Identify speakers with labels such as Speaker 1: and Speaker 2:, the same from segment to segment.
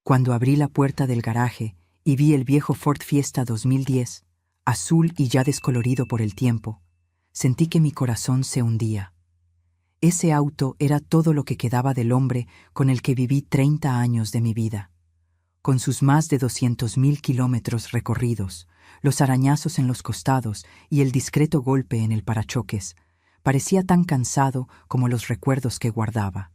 Speaker 1: Cuando abrí la puerta del garaje y vi el viejo Ford Fiesta 2010, azul y ya descolorido por el tiempo, sentí que mi corazón se hundía. Ese auto era todo lo que quedaba del hombre con el que viví 30 años de mi vida. Con sus más de 200.000 kilómetros recorridos, los arañazos en los costados y el discreto golpe en el parachoques, parecía tan cansado como los recuerdos que guardaba.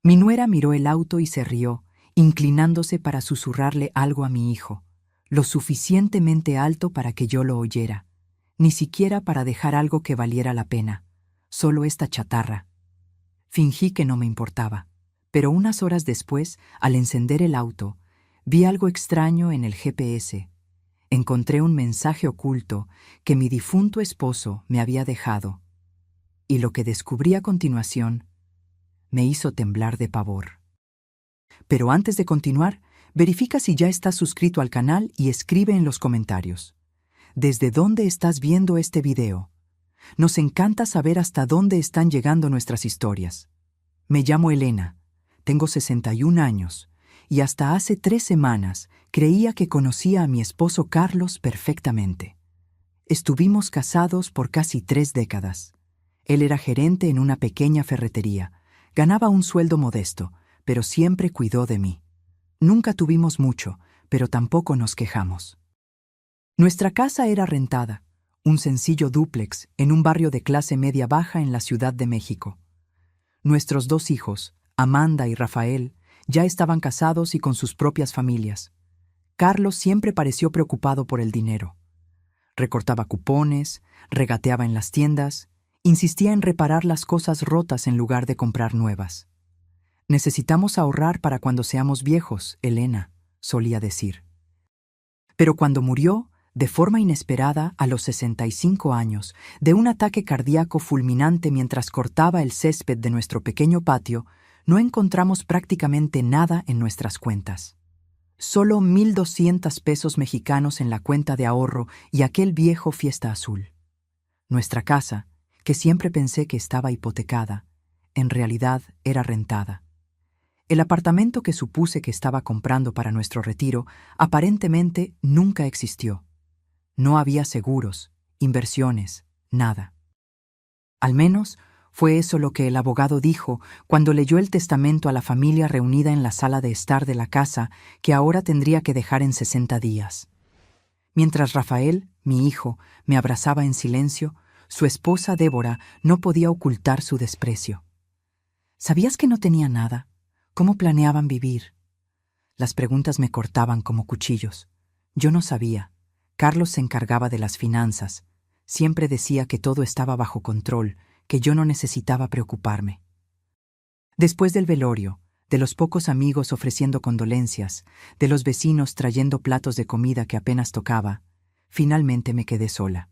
Speaker 1: Mi nuera miró el auto y se rió, inclinándose para susurrarle algo a mi hijo, lo suficientemente alto para que yo lo oyera, ni siquiera para dejar algo que valiera la pena, solo esta chatarra. Fingí que no me importaba, pero unas horas después, al encender el auto, vi algo extraño en el GPS. Encontré un mensaje oculto que mi difunto esposo me había dejado, y lo que descubrí a continuación me hizo temblar de pavor. Pero antes de continuar, verifica si ya estás suscrito al canal y escribe en los comentarios ¿desde dónde estás viendo este video? Nos encanta saber hasta dónde están llegando nuestras historias. Me llamo Elena, tengo 61 años, y hasta hace 3 semanas creía que conocía a mi esposo Carlos perfectamente. Estuvimos casados por casi 3 décadas. Él era gerente en una pequeña ferretería, ganaba un sueldo modesto, pero siempre cuidó de mí. Nunca tuvimos mucho, pero tampoco nos quejamos. Nuestra casa era rentada, un sencillo dúplex en un barrio de clase media-baja en la Ciudad de México. Nuestros 2 hijos, Amanda y Rafael, ya estaban casados y con sus propias familias. Carlos siempre pareció preocupado por el dinero. Recortaba cupones, regateaba en las tiendas, insistía en reparar las cosas rotas en lugar de comprar nuevas. Necesitamos ahorrar para cuando seamos viejos, Elena, solía decir. Pero cuando murió, de forma inesperada, a los 65 años, de un ataque cardíaco fulminante mientras cortaba el césped de nuestro pequeño patio, no encontramos prácticamente nada en nuestras cuentas. Solo 1,200 pesos mexicanos en la cuenta de ahorro y aquel viejo Fiesta azul. Nuestra casa, que siempre pensé que estaba hipotecada, en realidad era rentada. El apartamento que supuse que estaba comprando para nuestro retiro aparentemente nunca existió. No había seguros, inversiones, nada. Al menos fue eso lo que el abogado dijo cuando leyó el testamento a la familia reunida en la sala de estar de la casa que ahora tendría que dejar en 60 días. Mientras Rafael, mi hijo, me abrazaba en silencio, su esposa Débora no podía ocultar su desprecio. ¿Sabías que no tenía nada? ¿Cómo planeaban vivir? Las preguntas me cortaban como cuchillos. Yo no sabía. Carlos se encargaba de las finanzas. Siempre decía que todo estaba bajo control, que yo no necesitaba preocuparme. Después del velorio, de los pocos amigos ofreciendo condolencias, de los vecinos trayendo platos de comida que apenas tocaba, finalmente me quedé sola.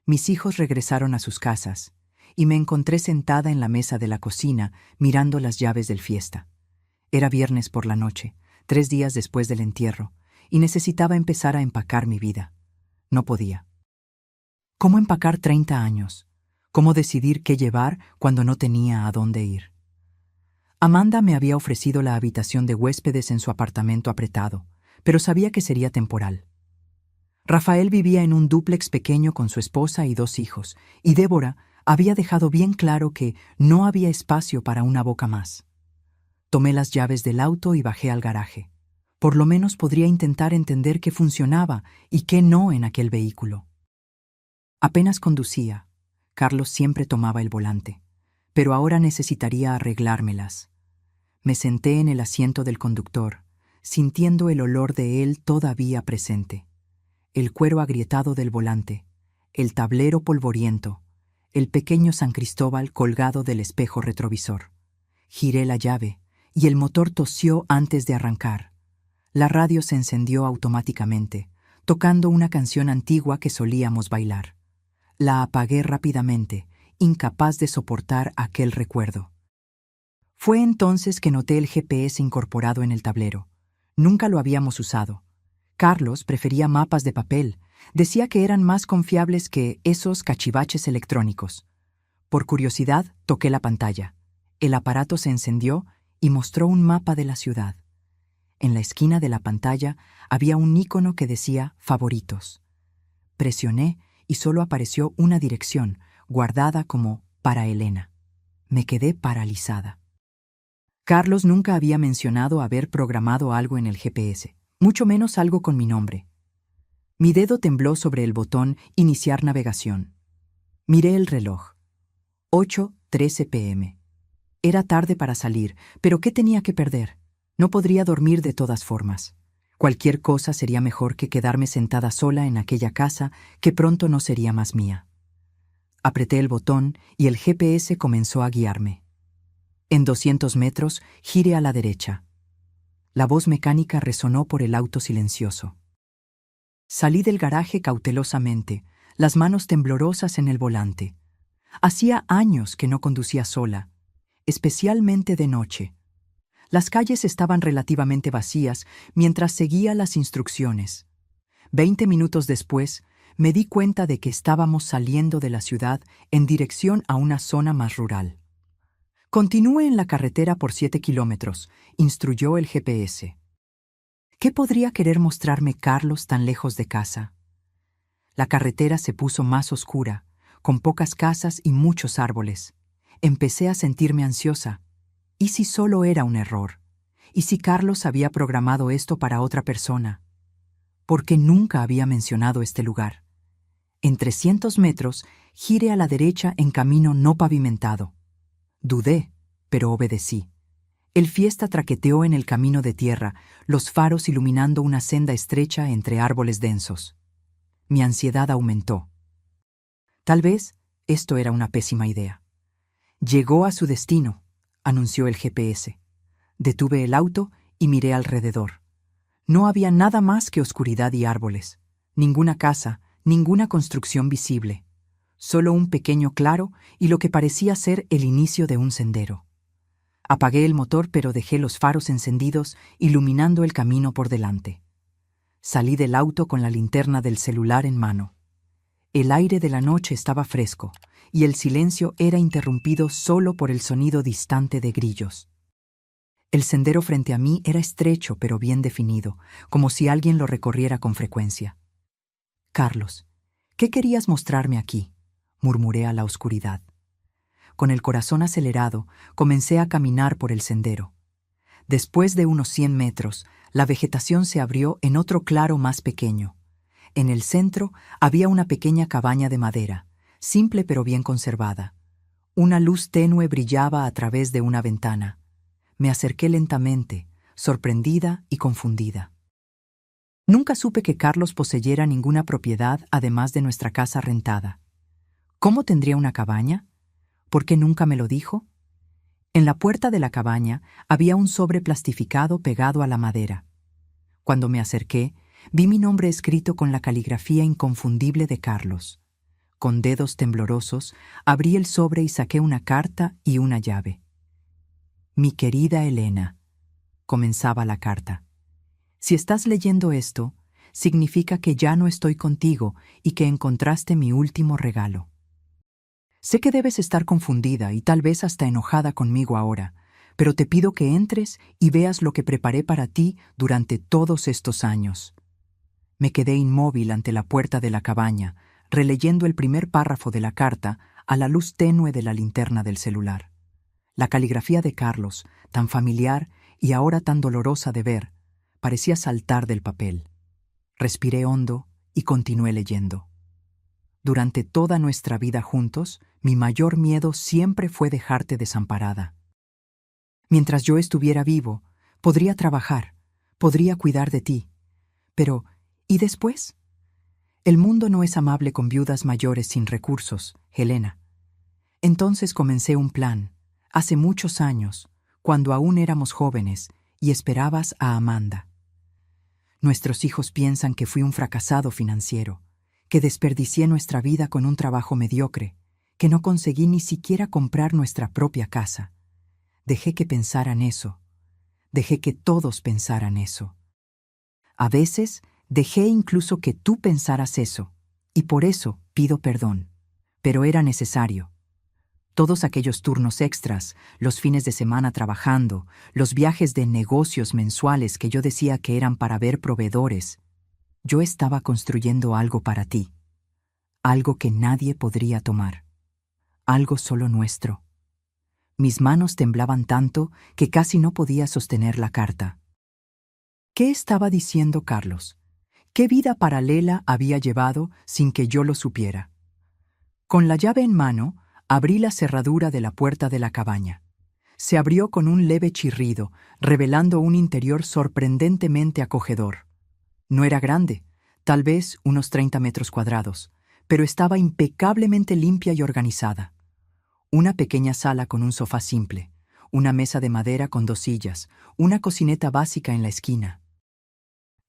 Speaker 1: Mis hijos regresaron a sus casas, y me encontré sentada en la mesa de la cocina mirando las llaves del Fiesta. Era viernes por la noche, 3 días después del entierro, y necesitaba empezar a empacar mi vida. No podía. ¿Cómo empacar 30 años? ¿Cómo decidir qué llevar cuando no tenía a dónde ir? Amanda me había ofrecido la habitación de huéspedes en su apartamento apretado, pero sabía que sería temporal. Rafael vivía en un dúplex pequeño con su esposa y 2 hijos, y Débora había dejado bien claro que no había espacio para una boca más. Tomé las llaves del auto y bajé al garaje. Por lo menos podría intentar entender qué funcionaba y qué no en aquel vehículo. Apenas conducía. Carlos siempre tomaba el volante, pero ahora necesitaría arreglármelas. Me senté en el asiento del conductor, sintiendo el olor de él todavía presente. El cuero agrietado del volante, el tablero polvoriento, el pequeño San Cristóbal colgado del espejo retrovisor. Giré la llave y el motor tosió antes de arrancar. La radio se encendió automáticamente, tocando una canción antigua que solíamos bailar. La apagué rápidamente, incapaz de soportar aquel recuerdo. Fue entonces que noté el GPS incorporado en el tablero. Nunca lo habíamos usado. Carlos prefería mapas de papel. Decía que eran más confiables que esos cachivaches electrónicos. Por curiosidad, toqué la pantalla. El aparato se encendió y mostró un mapa de la ciudad. En la esquina de la pantalla había un icono que decía Favoritos. Presioné y solo apareció una dirección, guardada como para Elena. Me quedé paralizada. Carlos nunca había mencionado haber programado algo en el GPS, mucho menos algo con mi nombre. Mi dedo tembló sobre el botón Iniciar navegación. Miré el reloj. 8:13 p.m. Era tarde para salir, pero ¿qué tenía que perder? No podría dormir de todas formas. Cualquier cosa sería mejor que quedarme sentada sola en aquella casa que pronto no sería más mía. Apreté el botón y el GPS comenzó a guiarme. En 200 metros, gire a la derecha. La voz mecánica resonó por el auto silencioso. Salí del garaje cautelosamente, las manos temblorosas en el volante. Hacía años que no conducía sola, especialmente de noche. Las calles estaban relativamente vacías mientras seguía las instrucciones. 20 minutos después, me di cuenta de que estábamos saliendo de la ciudad en dirección a una zona más rural. Continúe en la carretera por 7 kilómetros, instruyó el GPS. ¿Qué podría querer mostrarme Carlos tan lejos de casa? La carretera se puso más oscura, con pocas casas y muchos árboles. Empecé a sentirme ansiosa. ¿Y si solo era un error? ¿Y si Carlos había programado esto para otra persona? ¿Por qué nunca había mencionado este lugar? En 300 metros, gire a la derecha en camino no pavimentado. Dudé, pero obedecí. El Fiesta traqueteó en el camino de tierra, los faros iluminando una senda estrecha entre árboles densos. Mi ansiedad aumentó. Tal vez esto era una pésima idea. Llegó a su destino, anunció el GPS. Detuve el auto y miré alrededor. No había nada más que oscuridad y árboles. Ninguna casa, ninguna construcción visible. Solo un pequeño claro y lo que parecía ser el inicio de un sendero. Apagué el motor, pero dejé los faros encendidos, iluminando el camino por delante. Salí del auto con la linterna del celular en mano. El aire de la noche estaba fresco, y el silencio era interrumpido solo por el sonido distante de grillos. El sendero frente a mí era estrecho pero bien definido, como si alguien lo recorriera con frecuencia. «Carlos, ¿qué querías mostrarme aquí?», murmuré a la oscuridad. Con el corazón acelerado, comencé a caminar por el sendero. Después de unos 100 metros, la vegetación se abrió en otro claro más pequeño. En el centro había una pequeña cabaña de madera, simple pero bien conservada. Una luz tenue brillaba a través de una ventana. Me acerqué lentamente, sorprendida y confundida. Nunca supe que Carlos poseyera ninguna propiedad además de nuestra casa rentada. ¿Cómo tendría una cabaña? ¿Por qué nunca me lo dijo? En la puerta de la cabaña había un sobre plastificado pegado a la madera. Cuando me acerqué, vi mi nombre escrito con la caligrafía inconfundible de Carlos. Con dedos temblorosos, abrí el sobre y saqué una carta y una llave. «Mi querida Elena», comenzaba la carta. «Si estás leyendo esto, significa que ya no estoy contigo y que encontraste mi último regalo. Sé que debes estar confundida y tal vez hasta enojada conmigo ahora, pero te pido que entres y veas lo que preparé para ti durante todos estos años». Me quedé inmóvil ante la puerta de la cabaña, releyendo el primer párrafo de la carta a la luz tenue de la linterna del celular. La caligrafía de Carlos, tan familiar y ahora tan dolorosa de ver, parecía saltar del papel. Respiré hondo y continué leyendo. «Durante toda nuestra vida juntos, mi mayor miedo siempre fue dejarte desamparada. Mientras yo estuviera vivo, podría trabajar, podría cuidar de ti. Pero, ¿y después? El mundo no es amable con viudas mayores sin recursos, Helena. Entonces comencé un plan, hace muchos años, cuando aún éramos jóvenes y esperabas a Amanda. Nuestros hijos piensan que fui un fracasado financiero, que desperdicié nuestra vida con un trabajo mediocre, que no conseguí ni siquiera comprar nuestra propia casa. Dejé que pensaran eso. Dejé que todos pensaran eso. A veces dejé incluso que tú pensaras eso, y por eso pido perdón. Pero era necesario. Todos aquellos turnos extras, los fines de semana trabajando, los viajes de negocios mensuales que yo decía que eran para ver proveedores. Yo estaba construyendo algo para ti, algo que nadie podría tomar, algo solo nuestro. Mis manos temblaban tanto que casi no podía sostener la carta. ¿Qué estaba diciendo Carlos? ¿Qué vida paralela había llevado sin que yo lo supiera? Con la llave en mano, abrí la cerradura de la puerta de la cabaña. Se abrió con un leve chirrido, revelando un interior sorprendentemente acogedor. No era grande, tal vez unos 30 metros cuadrados, pero estaba impecablemente limpia y organizada. Una pequeña sala con un sofá simple, una mesa de madera con 2 sillas, una cocineta básica en la esquina.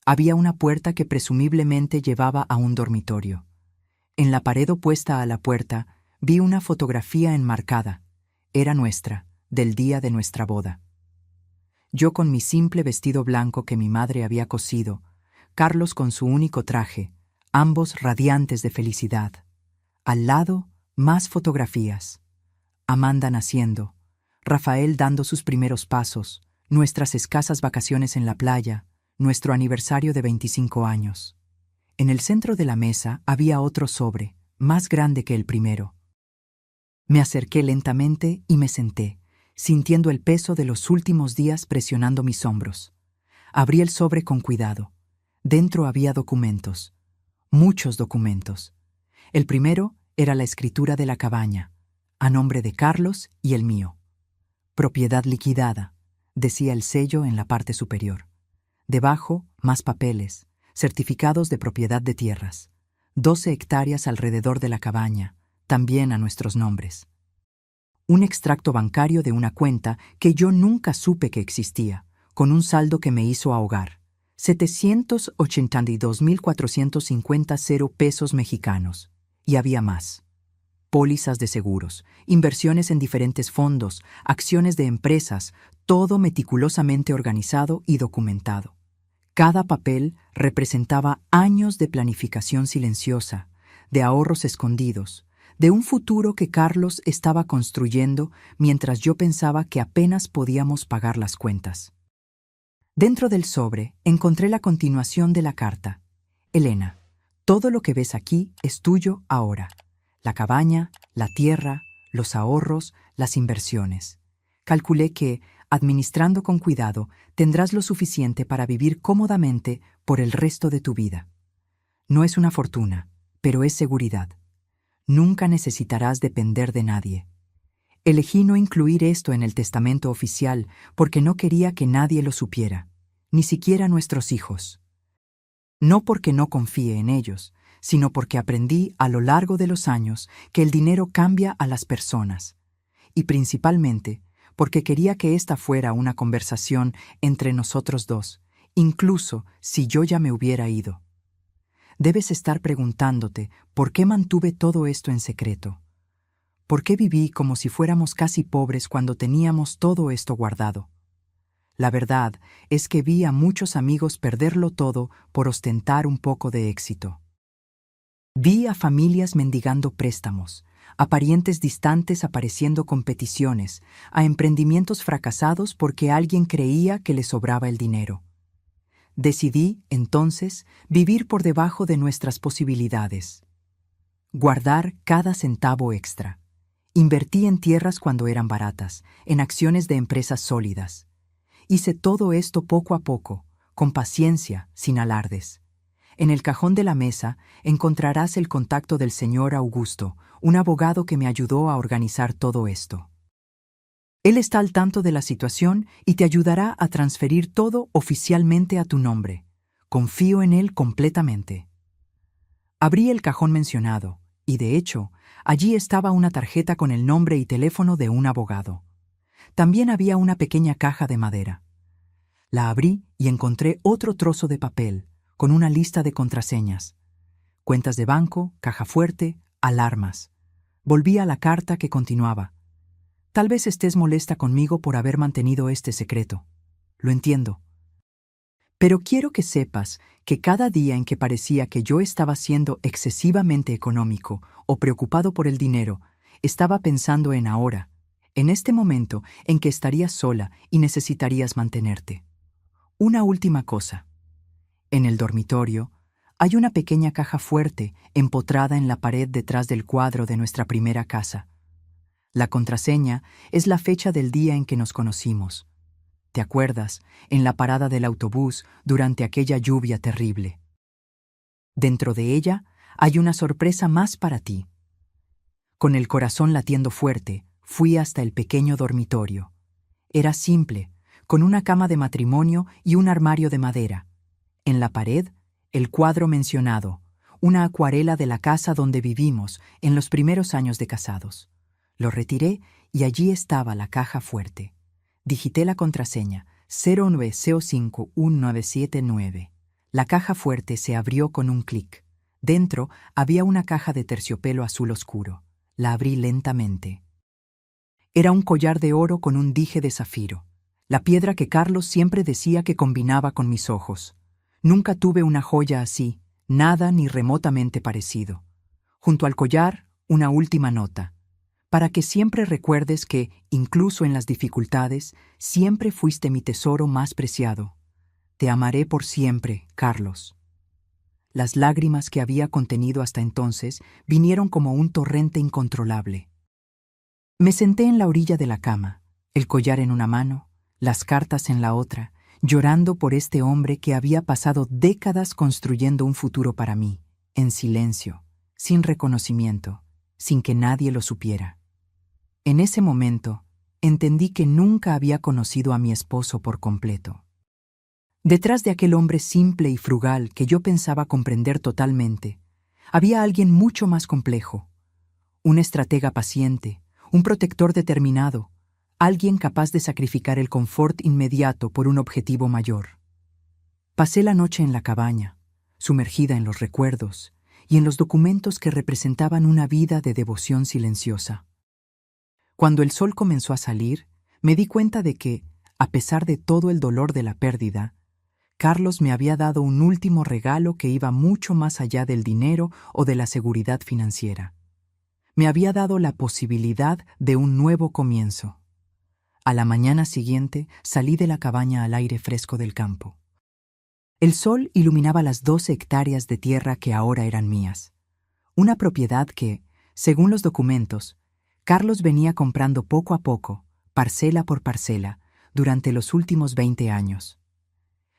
Speaker 1: Había una puerta que presumiblemente llevaba a un dormitorio. En la pared opuesta a la puerta vi una fotografía enmarcada. Era nuestra, del día de nuestra boda. Yo con mi simple vestido blanco que mi madre había cosido, Carlos con su único traje, ambos radiantes de felicidad. Al lado, más fotografías. Amanda naciendo, Rafael dando sus primeros pasos, nuestras escasas vacaciones en la playa, nuestro aniversario de 25 años. En el centro de la mesa había otro sobre, más grande que el primero. Me acerqué lentamente y me senté, sintiendo el peso de los últimos días presionando mis hombros. Abrí el sobre con cuidado. Dentro había documentos, muchos documentos. El primero era la escritura de la cabaña, a nombre de Carlos y el mío. Propiedad liquidada, decía el sello en la parte superior. Debajo, más papeles, certificados de propiedad de tierras. 12 hectáreas alrededor de la cabaña, también a nuestros nombres. Un extracto bancario de una cuenta que yo nunca supe que existía, con un saldo que me hizo ahogar. 782.450 pesos mexicanos. Y había más. Pólizas de seguros, inversiones en diferentes fondos, acciones de empresas, todo meticulosamente organizado y documentado. Cada papel representaba años de planificación silenciosa, de ahorros escondidos, de un futuro que Carlos estaba construyendo mientras yo pensaba que apenas podíamos pagar las cuentas. Dentro del sobre encontré la continuación de la carta. Elena, todo lo que ves aquí es tuyo ahora. La cabaña, la tierra, los ahorros, las inversiones. Calculé que, administrando con cuidado, tendrás lo suficiente para vivir cómodamente por el resto de tu vida. No es una fortuna, pero es seguridad. Nunca necesitarás depender de nadie. Elegí no incluir esto en el testamento oficial porque no quería que nadie lo supiera, ni siquiera nuestros hijos. No porque no confíe en ellos, sino porque aprendí a lo largo de los años que el dinero cambia a las personas, y principalmente porque quería que esta fuera una conversación entre nosotros dos, incluso si yo ya me hubiera ido. Debes estar preguntándote por qué mantuve todo esto en secreto. ¿Por qué viví como si fuéramos casi pobres cuando teníamos todo esto guardado? La verdad es que vi a muchos amigos perderlo todo por ostentar un poco de éxito. Vi a familias mendigando préstamos, a parientes distantes apareciendo con peticiones, a emprendimientos fracasados porque alguien creía que les sobraba el dinero. Decidí, entonces, vivir por debajo de nuestras posibilidades. Guardar cada centavo extra. Invertí en tierras cuando eran baratas, en acciones de empresas sólidas. Hice todo esto poco a poco, con paciencia, sin alardes. En el cajón de la mesa encontrarás el contacto del señor Augusto, un abogado que me ayudó a organizar todo esto. Él está al tanto de la situación y te ayudará a transferir todo oficialmente a tu nombre. Confío en él completamente. Abrí el cajón mencionado, y de hecho, allí estaba una tarjeta con el nombre y teléfono de un abogado. También había una pequeña caja de madera. La abrí y encontré otro trozo de papel, con una lista de contraseñas. Cuentas de banco, caja fuerte, alarmas. Volví a la carta que continuaba. Tal vez estés molesta conmigo por haber mantenido este secreto. Lo entiendo. Pero quiero que sepas que cada día en que parecía que yo estaba siendo excesivamente económico o preocupado por el dinero, Estaba pensando en ahora, en este momento en que estarías sola y necesitarías mantenerte. Una última cosa. En el dormitorio hay una pequeña caja fuerte empotrada en la pared detrás del cuadro de nuestra primera casa. La contraseña es la fecha del día en que nos conocimos. ¿Te acuerdas? En la parada del autobús durante aquella lluvia terrible. Dentro de ella hay una sorpresa más para ti. Con el corazón latiendo fuerte, fui hasta el pequeño dormitorio. Era simple, con una cama de matrimonio y un armario de madera. En la pared, el cuadro mencionado, una acuarela de la casa donde vivimos en los primeros años de casados. Lo retiré y allí estaba la caja fuerte. Digité la contraseña 09051979. La caja fuerte se abrió con un clic. Dentro había una caja de terciopelo azul oscuro. La abrí lentamente. Era un collar de oro con un dije de zafiro, la piedra que Carlos siempre decía que combinaba con mis ojos. Nunca tuve una joya así, nada ni remotamente parecido. Junto al collar, una última nota, para que siempre recuerdes que, incluso en las dificultades, siempre fuiste mi tesoro más preciado. Te amaré por siempre, Carlos. Las lágrimas que había contenido hasta entonces vinieron como un torrente incontrolable. Me senté en la orilla de la cama, el collar en una mano, las cartas en la otra, llorando por este hombre que había pasado décadas construyendo un futuro para mí, en silencio, sin reconocimiento, sin que nadie lo supiera. En ese momento, entendí que nunca había conocido a mi esposo por completo. Detrás de aquel hombre simple y frugal que yo pensaba comprender totalmente, había alguien mucho más complejo, un estratega paciente, un protector determinado, alguien capaz de sacrificar el confort inmediato por un objetivo mayor. Pasé la noche en la cabaña, sumergida en los recuerdos y en los documentos que representaban una vida de devoción silenciosa. Cuando el sol comenzó a salir, me di cuenta de que, a pesar de todo el dolor de la pérdida, Carlos me había dado un último regalo que iba mucho más allá del dinero o de la seguridad financiera. Me había dado la posibilidad de un nuevo comienzo. A la mañana siguiente salí de la cabaña al aire fresco del campo. El sol iluminaba las 12 hectáreas de tierra que ahora eran mías. Una propiedad que, según los documentos, Carlos venía comprando poco a poco, parcela por parcela, durante los últimos 20 años.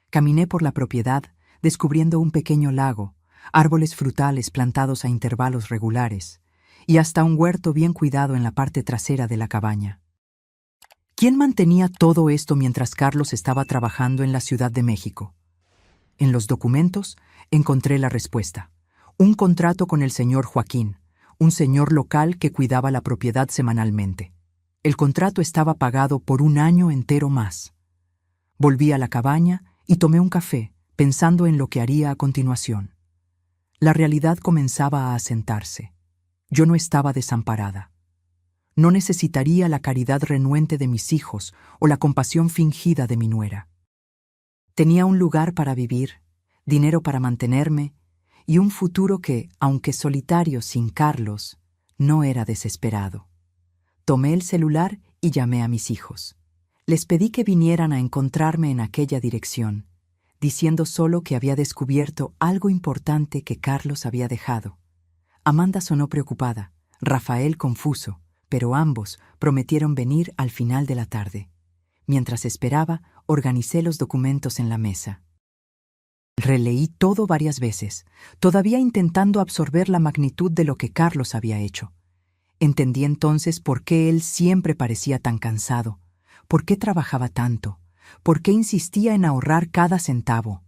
Speaker 1: Caminé por la propiedad, descubriendo un pequeño lago, árboles frutales plantados a intervalos regulares, y hasta un huerto bien cuidado en la parte trasera de la cabaña. ¿Quién mantenía todo esto mientras Carlos estaba trabajando en la Ciudad de México? En los documentos encontré la respuesta. Un contrato con el señor Joaquín, un señor local que cuidaba la propiedad semanalmente. El contrato estaba pagado por un año entero más. Volví a la cabaña y tomé un café, pensando en lo que haría a continuación. La realidad comenzaba a asentarse. Yo no estaba desamparada. No necesitaría la caridad renuente de mis hijos o la compasión fingida de mi nuera. Tenía un lugar para vivir, dinero para mantenerme y un futuro que, aunque solitario sin Carlos, no era desesperado. Tomé el celular y llamé a mis hijos. Les pedí que vinieran a encontrarme en aquella dirección, diciendo solo que había descubierto algo importante que Carlos había dejado. Amanda sonó preocupada, Rafael confuso, pero ambos prometieron venir al final de la tarde. Mientras esperaba, organicé los documentos en la mesa. Releí todo varias veces, todavía intentando absorber la magnitud de lo que Carlos había hecho. Entendí entonces por qué él siempre parecía tan cansado, por qué trabajaba tanto, por qué insistía en ahorrar cada centavo.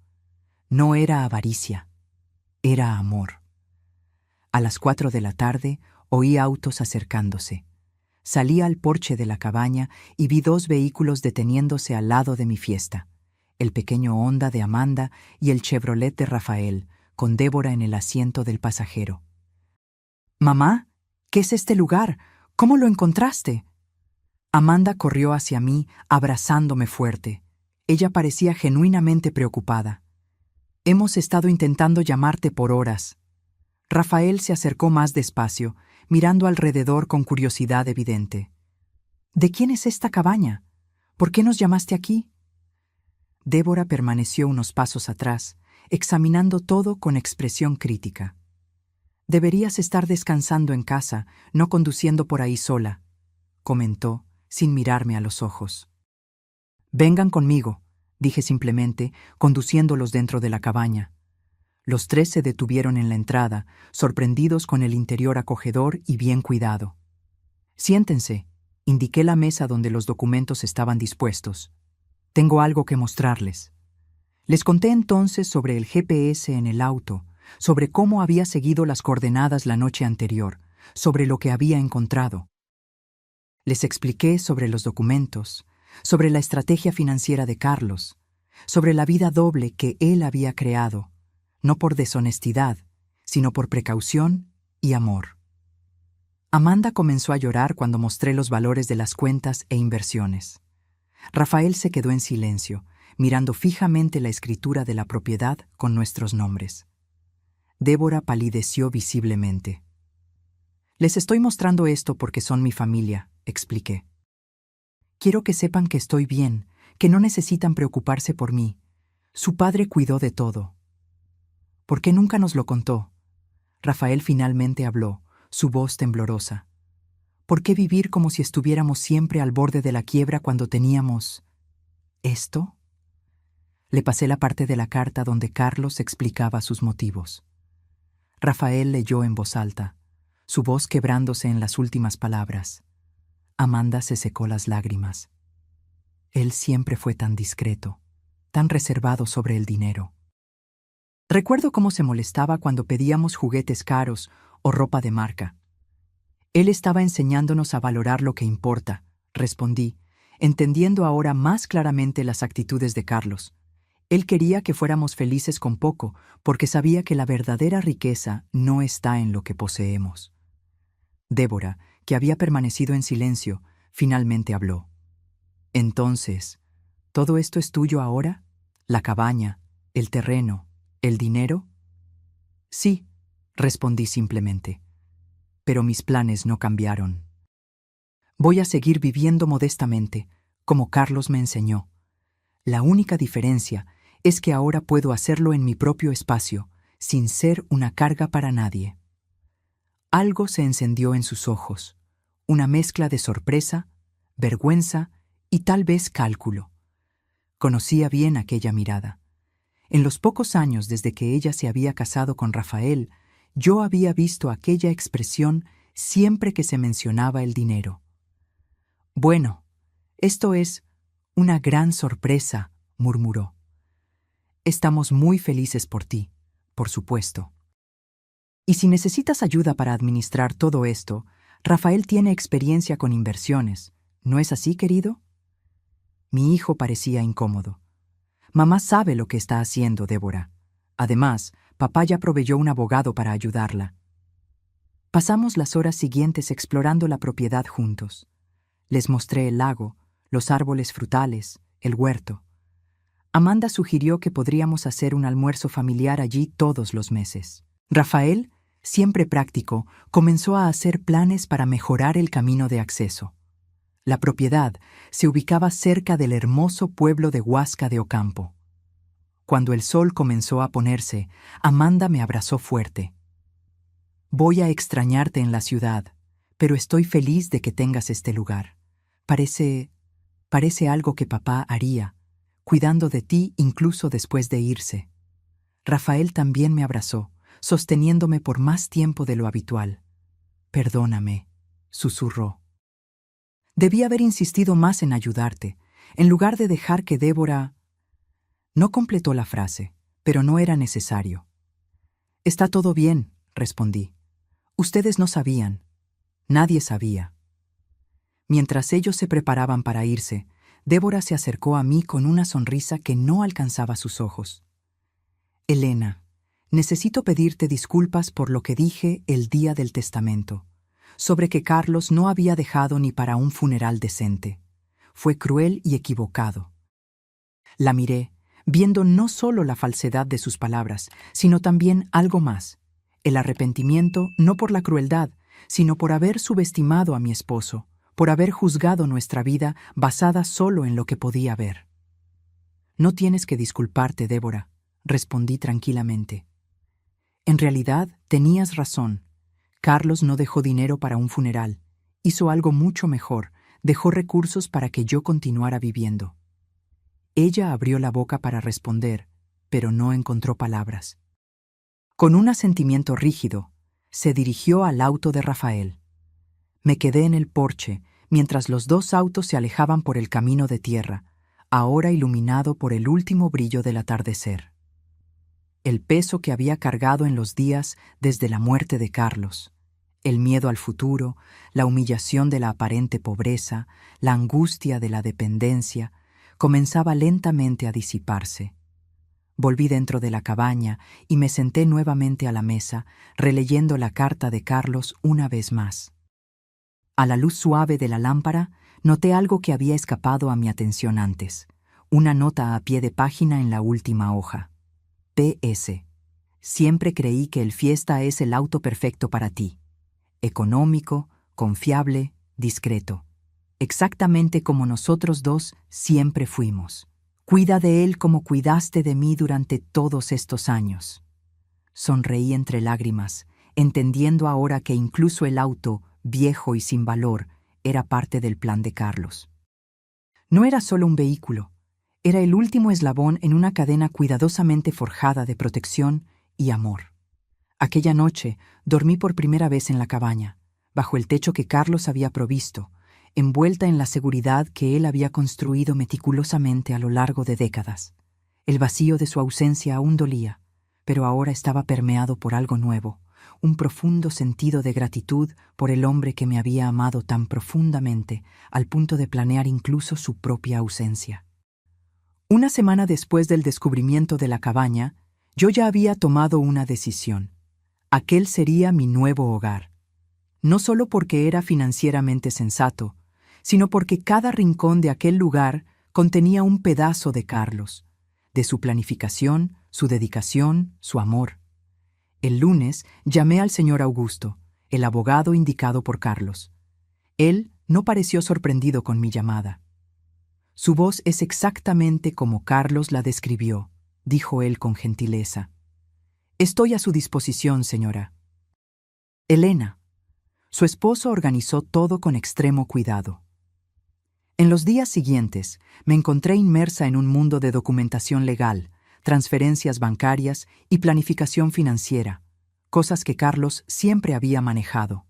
Speaker 1: No era avaricia, era amor. A las 4 de la tarde oí autos acercándose. Salí al porche de la cabaña y vi 2 vehículos deteniéndose al lado de mi fiesta. El pequeño Honda de Amanda y el Chevrolet de Rafael, con Débora en el asiento del pasajero. «Mamá, ¿qué es este lugar? ¿Cómo lo encontraste?» Amanda corrió hacia mí, abrazándome fuerte. Ella parecía genuinamente preocupada. «Hemos estado intentando llamarte por horas». Rafael se acercó más despacio, mirando alrededor con curiosidad evidente. ¿De quién es esta cabaña? ¿Por qué nos llamaste aquí? Débora permaneció unos pasos atrás, examinando todo con expresión crítica. Deberías estar descansando en casa, no conduciendo por ahí sola, comentó, sin mirarme a los ojos. Vengan conmigo, dije simplemente, conduciéndolos dentro de la cabaña. Los tres se detuvieron en la entrada, sorprendidos con el interior acogedor y bien cuidado. Siéntense, indiqué la mesa donde los documentos estaban dispuestos. Tengo algo que mostrarles. Les conté entonces sobre el GPS en el auto, sobre cómo había seguido las coordenadas la noche anterior, sobre lo que había encontrado. Les expliqué sobre los documentos, sobre la estrategia financiera de Carlos, sobre la vida doble que él había creado, no por deshonestidad, sino por precaución y amor. Amanda comenzó a llorar cuando mostré los valores de las cuentas e inversiones. Rafael se quedó en silencio, mirando fijamente la escritura de la propiedad con nuestros nombres. Débora palideció visiblemente. Les estoy mostrando esto porque son mi familia, expliqué. Quiero que sepan que estoy bien, que no necesitan preocuparse por mí. Su padre cuidó de todo. ¿Por qué nunca nos lo contó? Rafael finalmente habló, su voz temblorosa. ¿Por qué vivir como si estuviéramos siempre al borde de la quiebra cuando teníamos... ¿esto? Le pasé la parte de la carta donde Carlos explicaba sus motivos. Rafael leyó en voz alta, su voz quebrándose en las últimas palabras. Amanda se secó las lágrimas. Él siempre fue tan discreto, tan reservado sobre el dinero. Recuerdo cómo se molestaba cuando pedíamos juguetes caros o ropa de marca. Él estaba enseñándonos a valorar lo que importa, respondí, entendiendo ahora más claramente las actitudes de Carlos. Él quería que fuéramos felices con poco, porque sabía que la verdadera riqueza no está en lo que poseemos. Débora, que había permanecido en silencio, finalmente habló. Entonces, ¿todo esto es tuyo ahora? ¿La cabaña, el terreno, el dinero? Sí, respondí simplemente. Pero mis planes no cambiaron. Voy a seguir viviendo modestamente, como Carlos me enseñó. La única diferencia es que ahora puedo hacerlo en mi propio espacio, sin ser una carga para nadie. Algo se encendió en sus ojos, una mezcla de sorpresa, vergüenza y tal vez cálculo. Conocía bien aquella mirada. En los pocos años desde que ella se había casado con Rafael, yo había visto aquella expresión siempre que se mencionaba el dinero. Bueno, esto es una gran sorpresa, murmuró. Estamos muy felices por ti, por supuesto. Y si necesitas ayuda para administrar todo esto, Rafael tiene experiencia con inversiones, ¿no es así, querido? Mi hijo parecía incómodo. Mamá sabe lo que está haciendo, Débora. Además, papá ya proveyó un abogado para ayudarla. Pasamos las horas siguientes explorando la propiedad juntos. Les mostré el lago, los árboles frutales, el huerto. Amanda sugirió que podríamos hacer un almuerzo familiar allí todos los meses. Rafael, siempre práctico, comenzó a hacer planes para mejorar el camino de acceso. La propiedad se ubicaba cerca del hermoso pueblo de Huasca de Ocampo. Cuando el sol comenzó a ponerse, Amanda me abrazó fuerte. Voy a extrañarte en la ciudad, pero estoy feliz de que tengas este lugar. Parece algo que papá haría, cuidando de ti incluso después de irse. Rafael también me abrazó, sosteniéndome por más tiempo de lo habitual. Perdóname, susurró. Debí haber insistido más en ayudarte, en lugar de dejar que Débora... No completó la frase, pero no era necesario. Está todo bien, respondí. Ustedes no sabían. Nadie sabía. Mientras ellos se preparaban para irse, Débora se acercó a mí con una sonrisa que no alcanzaba sus ojos. Elena, necesito pedirte disculpas por lo que dije el día del testamento, sobre que Carlos no había dejado ni para un funeral decente. Fue cruel y equivocado. La miré, viendo no solo la falsedad de sus palabras, sino también algo más, el arrepentimiento no por la crueldad, sino por haber subestimado a mi esposo, por haber juzgado nuestra vida basada solo en lo que podía ver. No tienes que disculparte, Débora, respondí tranquilamente. En realidad, tenías razón. Carlos no dejó dinero para un funeral. Hizo algo mucho mejor, dejó recursos para que yo continuara viviendo. Ella abrió la boca para responder, pero no encontró palabras. Con un asentimiento rígido, se dirigió al auto de Rafael. Me quedé en el porche mientras los dos autos se alejaban por el camino de tierra, ahora iluminado por el último brillo del atardecer. El peso que había cargado en los días desde la muerte de Carlos, el miedo al futuro, la humillación de la aparente pobreza, la angustia de la dependencia, comenzaba lentamente a disiparse. Volví dentro de la cabaña y me senté nuevamente a la mesa, releyendo la carta de Carlos una vez más. A la luz suave de la lámpara, noté algo que había escapado a mi atención antes, una nota a pie de página en la última hoja. P.S. Siempre creí que el Fiesta es el auto perfecto para ti. Económico, confiable, discreto. Exactamente como nosotros dos siempre fuimos. Cuida de él como cuidaste de mí durante todos estos años. Sonreí entre lágrimas, entendiendo ahora que incluso el auto, viejo y sin valor, era parte del plan de Carlos. No era solo un vehículo, era el último eslabón en una cadena cuidadosamente forjada de protección y amor. Aquella noche dormí por primera vez en la cabaña, bajo el techo que Carlos había provisto, envuelta en la seguridad que él había construido meticulosamente a lo largo de décadas. El vacío de su ausencia aún dolía, pero ahora estaba permeado por algo nuevo, un profundo sentido de gratitud por el hombre que me había amado tan profundamente, al punto de planear incluso su propia ausencia. Una semana después del descubrimiento de la cabaña, yo ya había tomado una decisión. Aquel sería mi nuevo hogar. No solo porque era financieramente sensato, sino porque cada rincón de aquel lugar contenía un pedazo de Carlos, de su planificación, su dedicación, su amor. El lunes llamé al señor Augusto, el abogado indicado por Carlos. Él no pareció sorprendido con mi llamada. Su voz es exactamente como Carlos la describió, dijo él con gentileza. Estoy a su disposición, señora. Elena. Su esposo organizó todo con extremo cuidado. En los días siguientes, me encontré inmersa en un mundo de documentación legal, transferencias bancarias y planificación financiera, cosas que Carlos siempre había manejado.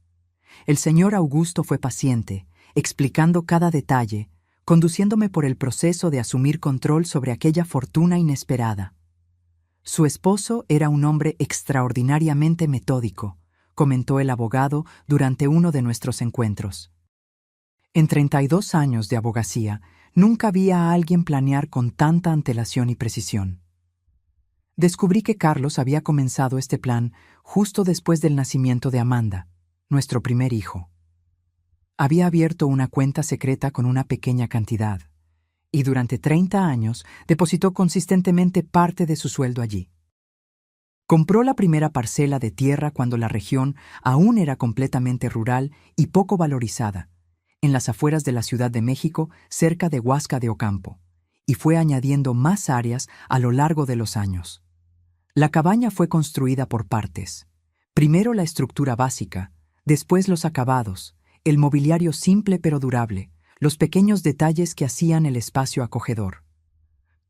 Speaker 1: El señor Augusto fue paciente, explicando cada detalle, conduciéndome por el proceso de asumir control sobre aquella fortuna inesperada. Su esposo era un hombre extraordinariamente metódico, comentó el abogado durante uno de nuestros encuentros. En 32 años de abogacía, nunca vi a alguien planear con tanta antelación y precisión. Descubrí que Carlos había comenzado este plan justo después del nacimiento de Amanda, nuestro primer hijo. Había abierto una cuenta secreta con una pequeña cantidad, y durante 30 años depositó consistentemente parte de su sueldo allí. Compró la primera parcela de tierra cuando la región aún era completamente rural y poco valorizada, en las afueras de la Ciudad de México, cerca de Huasca de Ocampo, y fue añadiendo más áreas a lo largo de los años. La cabaña fue construida por partes. Primero la estructura básica, después los acabados, el mobiliario simple pero durable, los pequeños detalles que hacían el espacio acogedor.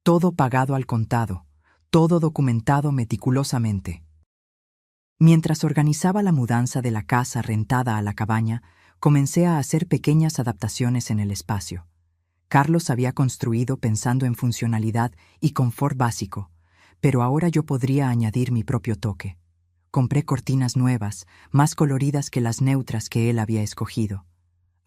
Speaker 1: Todo pagado al contado, todo documentado meticulosamente. Mientras organizaba la mudanza de la casa rentada a la cabaña, comencé a hacer pequeñas adaptaciones en el espacio. Carlos había construido pensando en funcionalidad y confort básico, pero ahora yo podría añadir mi propio toque. Compré cortinas nuevas, más coloridas que las neutras que él había escogido.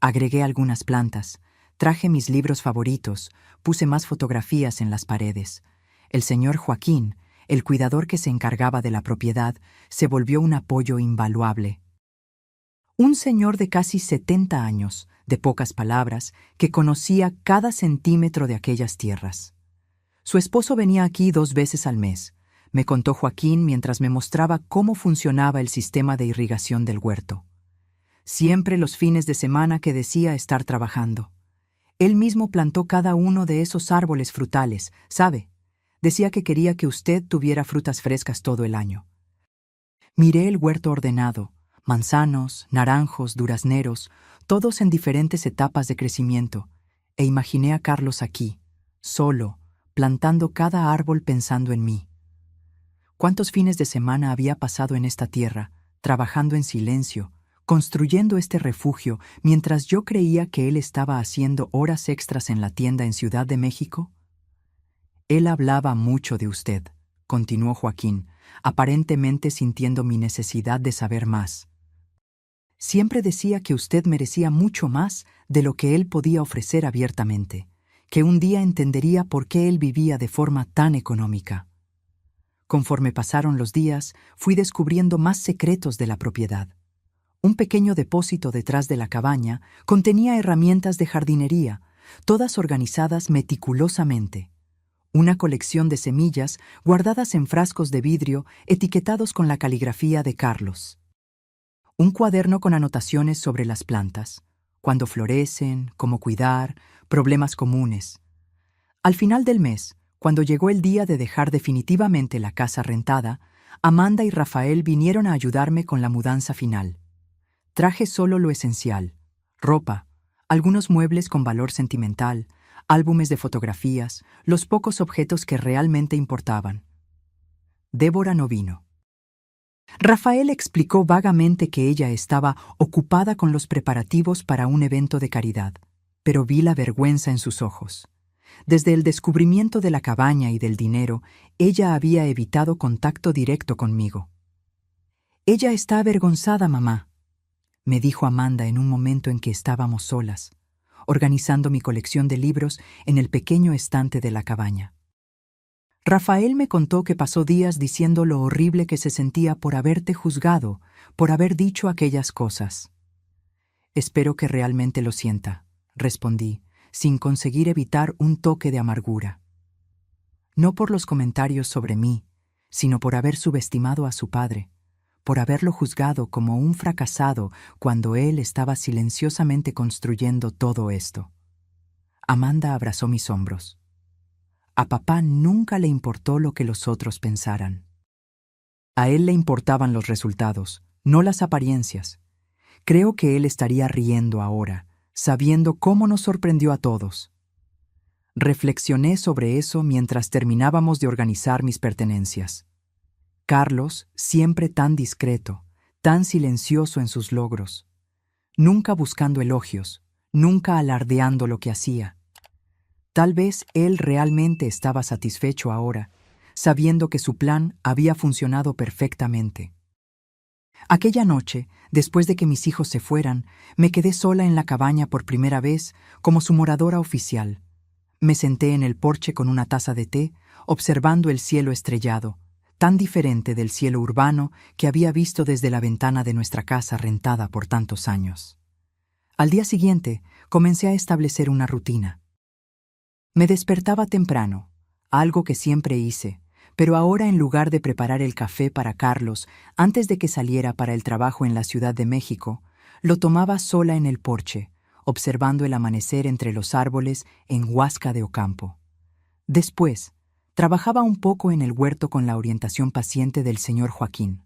Speaker 1: Agregué algunas plantas, traje mis libros favoritos, puse más fotografías en las paredes. El señor Joaquín, el cuidador que se encargaba de la propiedad, se volvió un apoyo invaluable. Un señor de casi 70 años, de pocas palabras, que conocía cada centímetro de aquellas tierras. Su esposo venía aquí 2 veces al mes, me contó Joaquín mientras me mostraba cómo funcionaba el sistema de irrigación del huerto. siempre los fines de semana que decía estar trabajando. Él mismo plantó cada uno de esos árboles frutales, ¿sabe? Decía que quería que usted tuviera frutas frescas todo el año. Miré el huerto ordenado, manzanos, naranjos, durazneros, todos en diferentes etapas de crecimiento, e imaginé a Carlos aquí, solo, plantando cada árbol pensando en mí. ¿Cuántos fines de semana había pasado en esta tierra, trabajando en silencio, construyendo este refugio, mientras yo creía que él estaba haciendo horas extras en la tienda en Ciudad de México? Él hablaba mucho de usted, continuó Joaquín, aparentemente sintiendo mi necesidad de saber más. Siempre decía que usted merecía mucho más de lo que él podía ofrecer abiertamente, que un día entendería por qué él vivía de forma tan económica. Conforme pasaron los días, fui descubriendo más secretos de la propiedad. Un pequeño depósito detrás de la cabaña contenía herramientas de jardinería, todas organizadas meticulosamente. Una colección de semillas guardadas en frascos de vidrio etiquetados con la caligrafía de Carlos. Un cuaderno con anotaciones sobre las plantas, cuándo florecen, cómo cuidar, problemas comunes. Al final del mes, cuando llegó el día de dejar definitivamente la casa rentada, Amanda y Rafael vinieron a ayudarme con la mudanza final. Traje solo lo esencial: ropa, algunos muebles con valor sentimental, álbumes de fotografías, los pocos objetos que realmente importaban. Débora no vino. Rafael explicó vagamente que ella estaba ocupada con los preparativos para un evento de caridad, pero vi la vergüenza en sus ojos. Desde el descubrimiento de la cabaña y del dinero, ella había evitado contacto directo conmigo. «Ella está avergonzada, mamá», me dijo Amanda en un momento en que estábamos solas, organizando mi colección de libros en el pequeño estante de la cabaña. Rafael me contó que pasó días diciendo lo horrible que se sentía por haberte juzgado, por haber dicho aquellas cosas. «Espero que realmente lo sienta», respondí, sin conseguir evitar un toque de amargura. No por los comentarios sobre mí, sino por haber subestimado a su padre, por haberlo juzgado como un fracasado cuando él estaba silenciosamente construyendo todo esto. Amanda abrazó mis hombros. A papá nunca le importó lo que los otros pensaran. A él le importaban los resultados, no las apariencias. Creo que él estaría riendo ahora, sabiendo cómo nos sorprendió a todos. Reflexioné sobre eso mientras terminábamos de organizar mis pertenencias. Carlos, siempre tan discreto, tan silencioso en sus logros, nunca buscando elogios, nunca alardeando lo que hacía. Tal vez él realmente estaba satisfecho ahora, sabiendo que su plan había funcionado perfectamente. Aquella noche, después de que mis hijos se fueran, me quedé sola en la cabaña por primera vez como su moradora oficial. Me senté en el porche con una taza de té, observando el cielo estrellado, tan diferente del cielo urbano que había visto desde la ventana de nuestra casa rentada por tantos años. Al día siguiente, comencé a establecer una rutina. Me despertaba temprano, algo que siempre hice, pero ahora en lugar de preparar el café para Carlos antes de que saliera para el trabajo en la Ciudad de México, lo tomaba sola en el porche, observando el amanecer entre los árboles en Huasca de Ocampo. Después, trabajaba un poco en el huerto con la orientación paciente del señor Joaquín.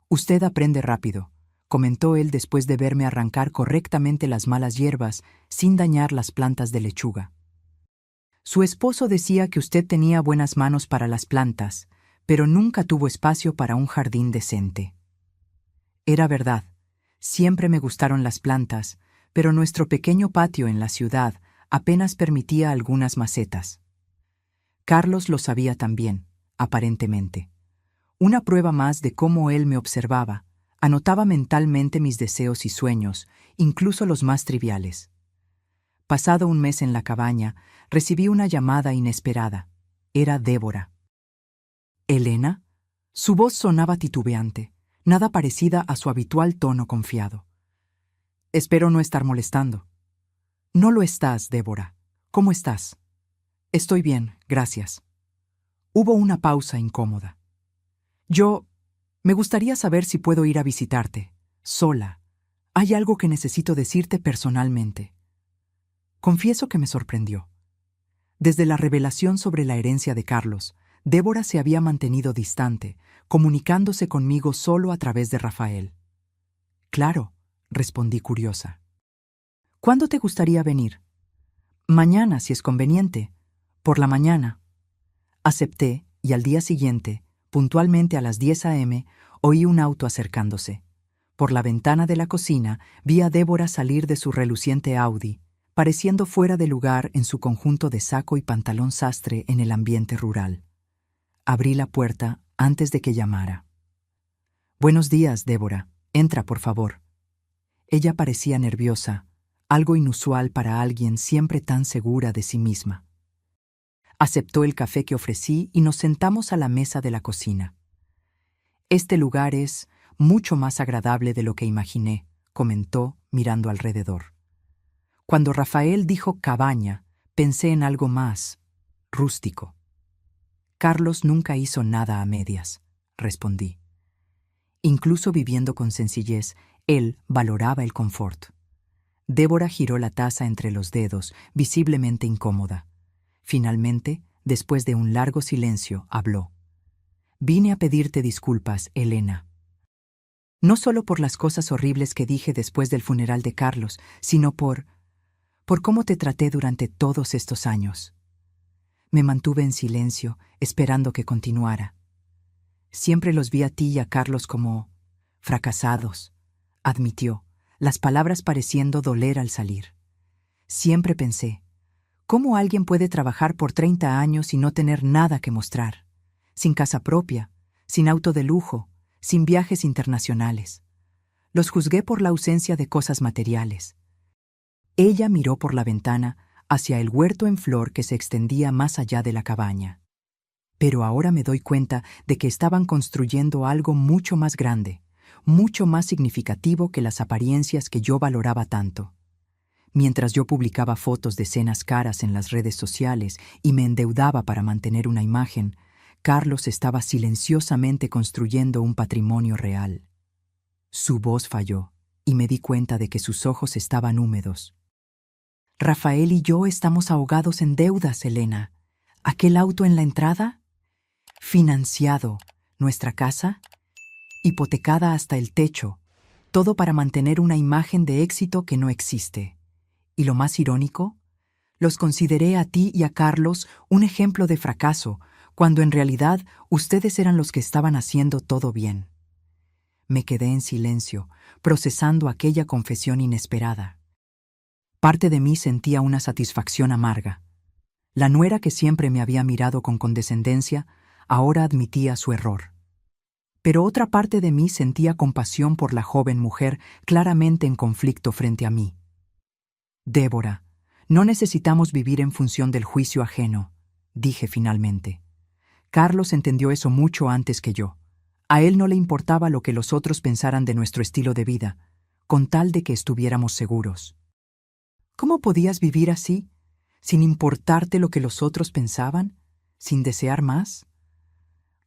Speaker 1: «Usted aprende rápido», comentó él después de verme arrancar correctamente las malas hierbas sin dañar las plantas de lechuga. «Su esposo decía que usted tenía buenas manos para las plantas, pero nunca tuvo espacio para un jardín decente». Era verdad, siempre me gustaron las plantas, pero nuestro pequeño patio en la ciudad apenas permitía algunas macetas. Carlos lo sabía también, aparentemente. Una prueba más de cómo él me observaba, anotaba mentalmente mis deseos y sueños, incluso los más triviales. Pasado un mes en la cabaña, recibí una llamada inesperada. Era Débora. «¿Elena?» Su voz sonaba titubeante, nada parecida a su habitual tono confiado. «Espero no estar molestando». «No lo estás, Débora. ¿Cómo estás?» «Estoy bien, gracias». Hubo una pausa incómoda. Me gustaría saber si puedo ir a visitarte, sola, Hay algo que necesito decirte personalmente. Confieso que me sorprendió. Desde la revelación sobre la herencia de Carlos, Débora se había mantenido distante, comunicándose conmigo solo a través de Rafael. Claro, respondí curiosa. ¿Cuándo te gustaría venir? Mañana, si es conveniente. Por la mañana. Acepté, y al día siguiente, puntualmente a las 10 a.m., oí un auto acercándose. Por la ventana de la cocina vi a Débora salir de su reluciente Audi, pareciendo fuera de lugar en su conjunto de saco y pantalón sastre en el ambiente rural. Abrí la puerta antes de que llamara. «Buenos días, Débora. Entra, por favor». Ella parecía nerviosa, algo inusual para alguien siempre tan segura de sí misma. Aceptó el café que ofrecí y nos sentamos a la mesa de la cocina. «Este lugar es mucho más agradable de lo que imaginé», comentó, mirando alrededor. Cuando Rafael dijo cabaña, pensé en algo más rústico. «Carlos nunca hizo nada a medias», respondí. Incluso viviendo con sencillez, él valoraba el confort. Débora giró la taza entre los dedos, visiblemente incómoda. Finalmente, después de un largo silencio, habló. «Vine a pedirte disculpas, Elena. No solo por las cosas horribles que dije después del funeral de Carlos, sino por cómo te traté durante todos estos años». Me mantuve en silencio, esperando que continuara. «Siempre los vi a ti y a Carlos como fracasados», admitió, las palabras pareciendo doler al salir. «Siempre pensé, ¿cómo alguien puede trabajar por 30 años y no tener nada que mostrar? Sin casa propia, sin auto de lujo, sin viajes internacionales. Los juzgué por la ausencia de cosas materiales». Ella miró por la ventana hacia el huerto en flor que se extendía más allá de la cabaña. «Pero ahora me doy cuenta de que estaban construyendo algo mucho más grande, mucho más significativo que las apariencias que yo valoraba tanto. Mientras yo publicaba fotos de cenas caras en las redes sociales y me endeudaba para mantener una imagen, Carlos estaba silenciosamente construyendo un patrimonio real». Su voz falló, y me di cuenta de que sus ojos estaban húmedos. «Rafael y yo estamos ahogados en deudas, Elena. ¿Aquel auto en la entrada? Financiado. ¿Nuestra casa? Hipotecada hasta el techo. Todo para mantener una imagen de éxito que no existe. Y lo más irónico, los consideré a ti y a Carlos un ejemplo de fracaso, cuando en realidad ustedes eran los que estaban haciendo todo bien». Me quedé en silencio, procesando aquella confesión inesperada. Parte de mí sentía una satisfacción amarga. La nuera que siempre me había mirado con condescendencia, ahora admitía su error. Pero otra parte de mí sentía compasión por la joven mujer claramente en conflicto frente a mí. «Débora, no necesitamos vivir en función del juicio ajeno», dije finalmente. Carlos entendió eso mucho antes que yo. A él no le importaba lo que los otros pensaran de nuestro estilo de vida, con tal de que estuviéramos seguros. ¿Cómo podías vivir así, sin importarte lo que los otros pensaban, sin desear más?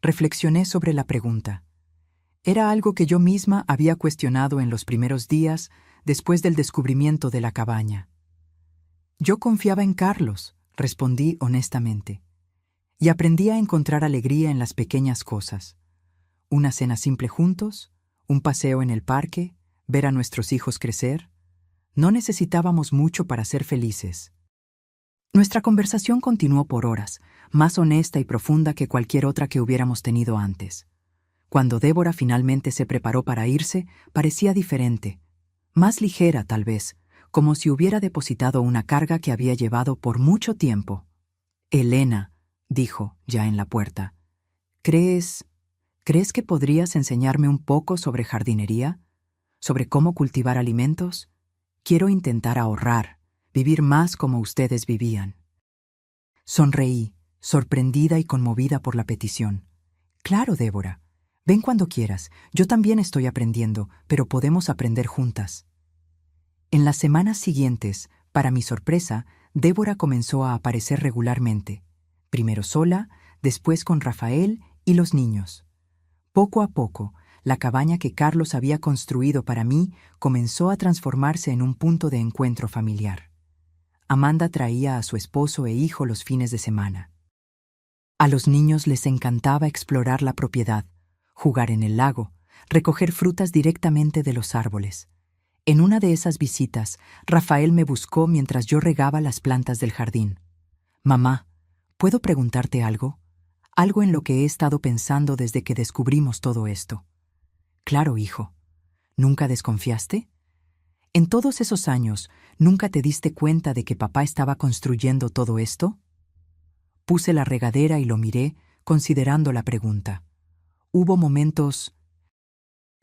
Speaker 1: Reflexioné sobre la pregunta. Era algo que yo misma había cuestionado en los primeros días después del descubrimiento de la cabaña. Yo confiaba en Carlos, respondí honestamente, y aprendí a encontrar alegría en las pequeñas cosas. Una cena simple juntos, un paseo en el parque, ver a nuestros hijos crecer. No necesitábamos mucho para ser felices. Nuestra conversación continuó por horas, más honesta y profunda que cualquier otra que hubiéramos tenido antes. Cuando Débora finalmente se preparó para irse, parecía diferente, más ligera tal vez, como si hubiera depositado una carga que había llevado por mucho tiempo. «Elena», dijo, ya en la puerta, ¿crees que podrías enseñarme un poco sobre jardinería? ¿Sobre cómo cultivar alimentos? Quiero intentar ahorrar, vivir más como ustedes vivían». Sonreí, sorprendida y conmovida por la petición. «Claro, Débora. Ven cuando quieras. Yo también estoy aprendiendo, pero podemos aprender juntas». En las semanas siguientes, para mi sorpresa, Débora comenzó a aparecer regularmente, primero sola, después con Rafael y los niños. Poco a poco, la cabaña que Carlos había construido para mí comenzó a transformarse en un punto de encuentro familiar. Amanda traía a su esposo e hijo los fines de semana. A los niños les encantaba explorar la propiedad, jugar en el lago, recoger frutas directamente de los árboles. En una de esas visitas, Rafael me buscó mientras yo regaba las plantas del jardín. «Mamá, ¿puedo preguntarte algo? Algo en lo que he estado pensando desde que descubrimos todo esto». «Claro, hijo. ¿Nunca desconfiaste? En todos esos años, ¿nunca te diste cuenta de que papá estaba construyendo todo esto?» Puse la regadera y lo miré, considerando la pregunta. Hubo momentos,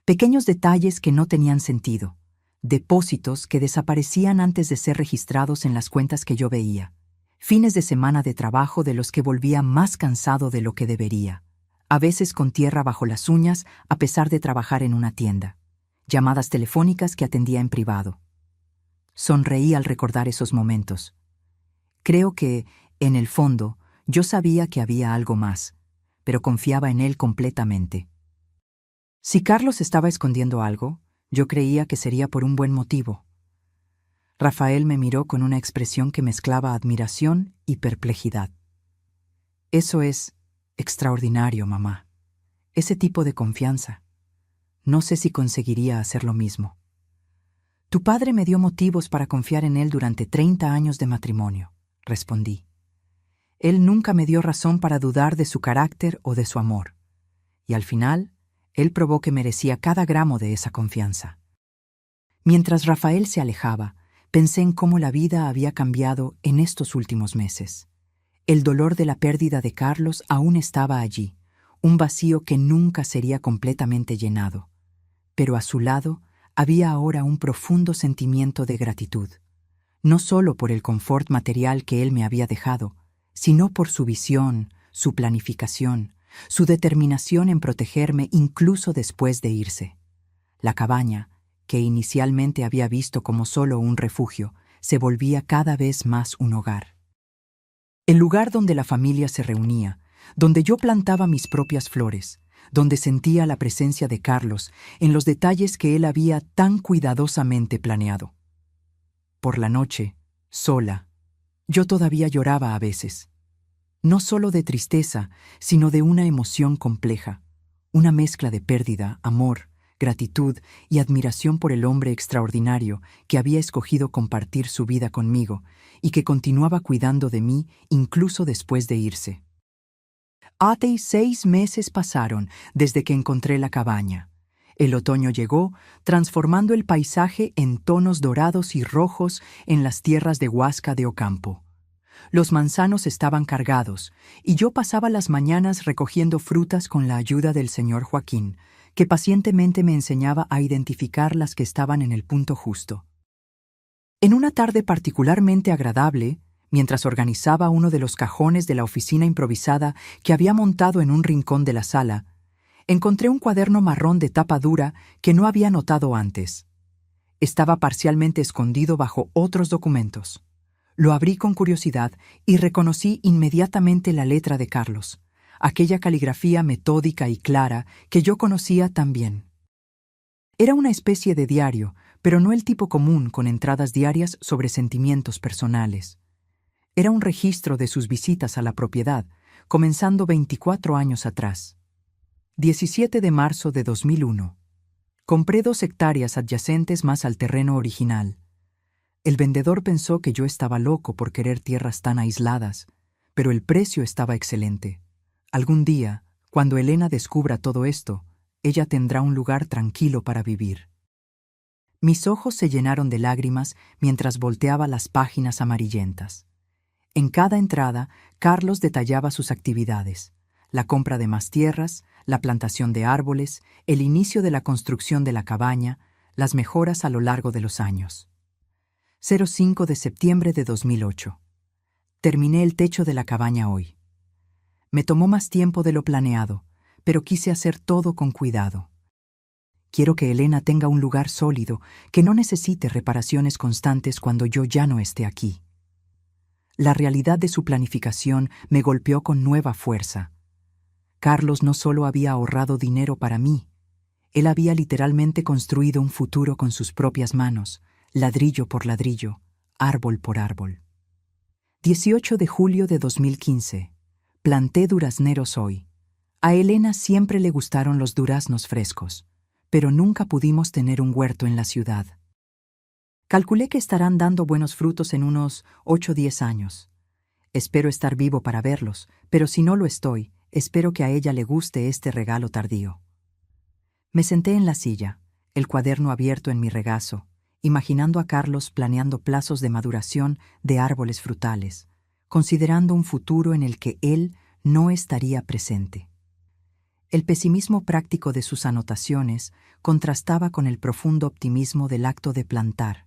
Speaker 1: pequeños detalles que no tenían sentido, depósitos que desaparecían antes de ser registrados en las cuentas que yo veía, fines de semana de trabajo de los que volvía más cansado de lo que debería, a veces con tierra bajo las uñas a pesar de trabajar en una tienda, llamadas telefónicas que atendía en privado. Sonreí al recordar esos momentos. Creo que, en el fondo, yo sabía que había algo más, pero confiaba en él completamente. Si Carlos estaba escondiendo algo, yo creía que sería por un buen motivo. Rafael me miró con una expresión que mezclaba admiración y perplejidad. «Eso es extraordinario, mamá. Ese tipo de confianza. No sé si conseguiría hacer lo mismo. Tu padre me dio motivos para confiar en él durante 30 años de matrimonio», respondí. Él nunca me dio razón para dudar de su carácter o de su amor. Y al final, él probó que merecía cada gramo de esa confianza. Mientras Rafael se alejaba, pensé en cómo la vida había cambiado en estos últimos meses. El dolor de la pérdida de Carlos aún estaba allí, un vacío que nunca sería completamente llenado. Pero a su lado había ahora un profundo sentimiento de gratitud, no solo por el confort material que él me había dejado, sino por su visión, su planificación, su determinación en protegerme incluso después de irse. La cabaña, que inicialmente había visto como solo un refugio, se volvía cada vez más un hogar. El lugar donde la familia se reunía, donde yo plantaba mis propias flores, donde sentía la presencia de Carlos en los detalles que él había tan cuidadosamente planeado. Por la noche, sola, yo todavía lloraba a veces. No solo de tristeza, sino de una emoción compleja, una mezcla de pérdida, amor, gratitud y admiración por el hombre extraordinario que había escogido compartir su vida conmigo y que continuaba cuidando de mí incluso después de irse. Hasta 6 meses pasaron desde que encontré la cabaña. El otoño llegó, transformando el paisaje en tonos dorados y rojos en las tierras de Huasca de Ocampo. Los manzanos estaban cargados, y yo pasaba las mañanas recogiendo frutas con la ayuda del señor Joaquín, que pacientemente me enseñaba a identificar las que estaban en el punto justo. En una tarde particularmente agradable, mientras organizaba uno de los cajones de la oficina improvisada que había montado en un rincón de la sala, encontré un cuaderno marrón de tapa dura que no había notado antes. Estaba parcialmente escondido bajo otros documentos. Lo abrí con curiosidad y reconocí inmediatamente la letra de Carlos, aquella caligrafía metódica y clara que yo conocía tan bien. Era una especie de diario, pero no el tipo común con entradas diarias sobre sentimientos personales. Era un registro de sus visitas a la propiedad, comenzando 24 años atrás. 17 de marzo de 2001. Compré 2 hectáreas adyacentes más al terreno original. El vendedor pensó que yo estaba loco por querer tierras tan aisladas, pero el precio estaba excelente. Algún día, cuando Elena descubra todo esto, ella tendrá un lugar tranquilo para vivir. Mis ojos se llenaron de lágrimas mientras volteaba las páginas amarillentas. En cada entrada, Carlos detallaba sus actividades: la compra de más tierras, la plantación de árboles, el inicio de la construcción de la cabaña, las mejoras a lo largo de los años. 05 de septiembre de 2008. Terminé el techo de la cabaña hoy. Me tomó más tiempo de lo planeado, pero quise hacer todo con cuidado. Quiero que Elena tenga un lugar sólido, que no necesite reparaciones constantes cuando yo ya no esté aquí. La realidad de su planificación me golpeó con nueva fuerza. Carlos no solo había ahorrado dinero para mí, Él había literalmente construido un futuro con sus propias manos, ladrillo por ladrillo, árbol por árbol. 18 de julio de 2015. Planté durazneros hoy. A Elena siempre le gustaron los duraznos frescos, pero nunca pudimos tener un huerto en la ciudad. Calculé que estarán dando buenos frutos en unos 8 o 10 años. Espero estar vivo para verlos, pero si no lo estoy, espero que a ella le guste este regalo tardío. Me senté en la silla, el cuaderno abierto en mi regazo, imaginando a Carlos planeando plazos de maduración de árboles frutales, considerando un futuro en el que él no estaría presente. El pesimismo práctico de sus anotaciones contrastaba con el profundo optimismo del acto de plantar,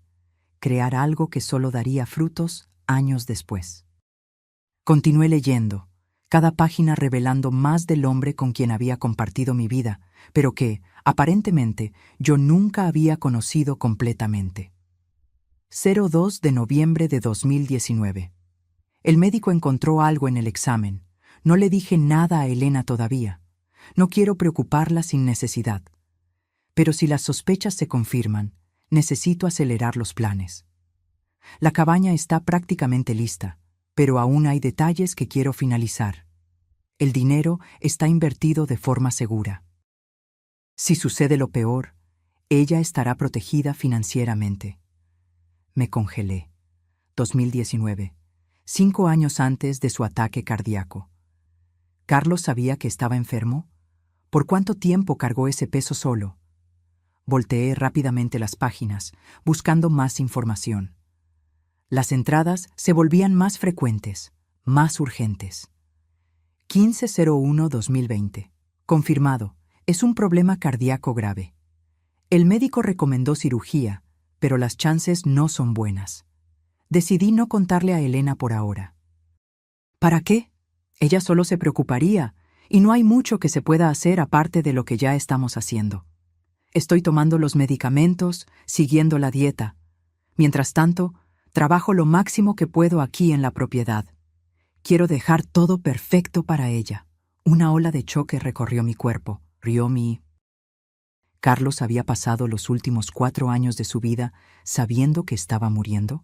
Speaker 1: crear algo que solo daría frutos años después. Continué leyendo, cada página revelando más del hombre con quien había compartido mi vida, pero que, aparentemente, yo nunca había conocido completamente. 02 de noviembre de 2019. El médico encontró algo en el examen. No le dije nada a Elena todavía. No quiero preocuparla sin necesidad. Pero si las sospechas se confirman, necesito acelerar los planes. La cabaña está prácticamente lista, pero aún hay detalles que quiero finalizar. El dinero está invertido de forma segura. Si sucede lo peor, ella estará protegida financieramente. Me congelé. 2019, 5 años antes de su ataque cardíaco. ¿Carlos sabía que estaba enfermo? ¿Por cuánto tiempo cargó ese peso solo? Volteé rápidamente las páginas, buscando más información. Las entradas se volvían más frecuentes, más urgentes. 15/01/2020. Confirmado, es un problema cardíaco grave. El médico recomendó cirugía, pero las chances no son buenas. Decidí no contarle a Elena por ahora. ¿Para qué? Ella solo se preocuparía, y no hay mucho que se pueda hacer aparte de lo que ya estamos haciendo. Estoy tomando los medicamentos, siguiendo la dieta. Mientras tanto, trabajo lo máximo que puedo aquí en la propiedad. Quiero dejar todo perfecto para ella. Una ola de choque recorrió mi cuerpo, rió mi... ¿Carlos había pasado los últimos 4 años de su vida sabiendo que estaba muriendo?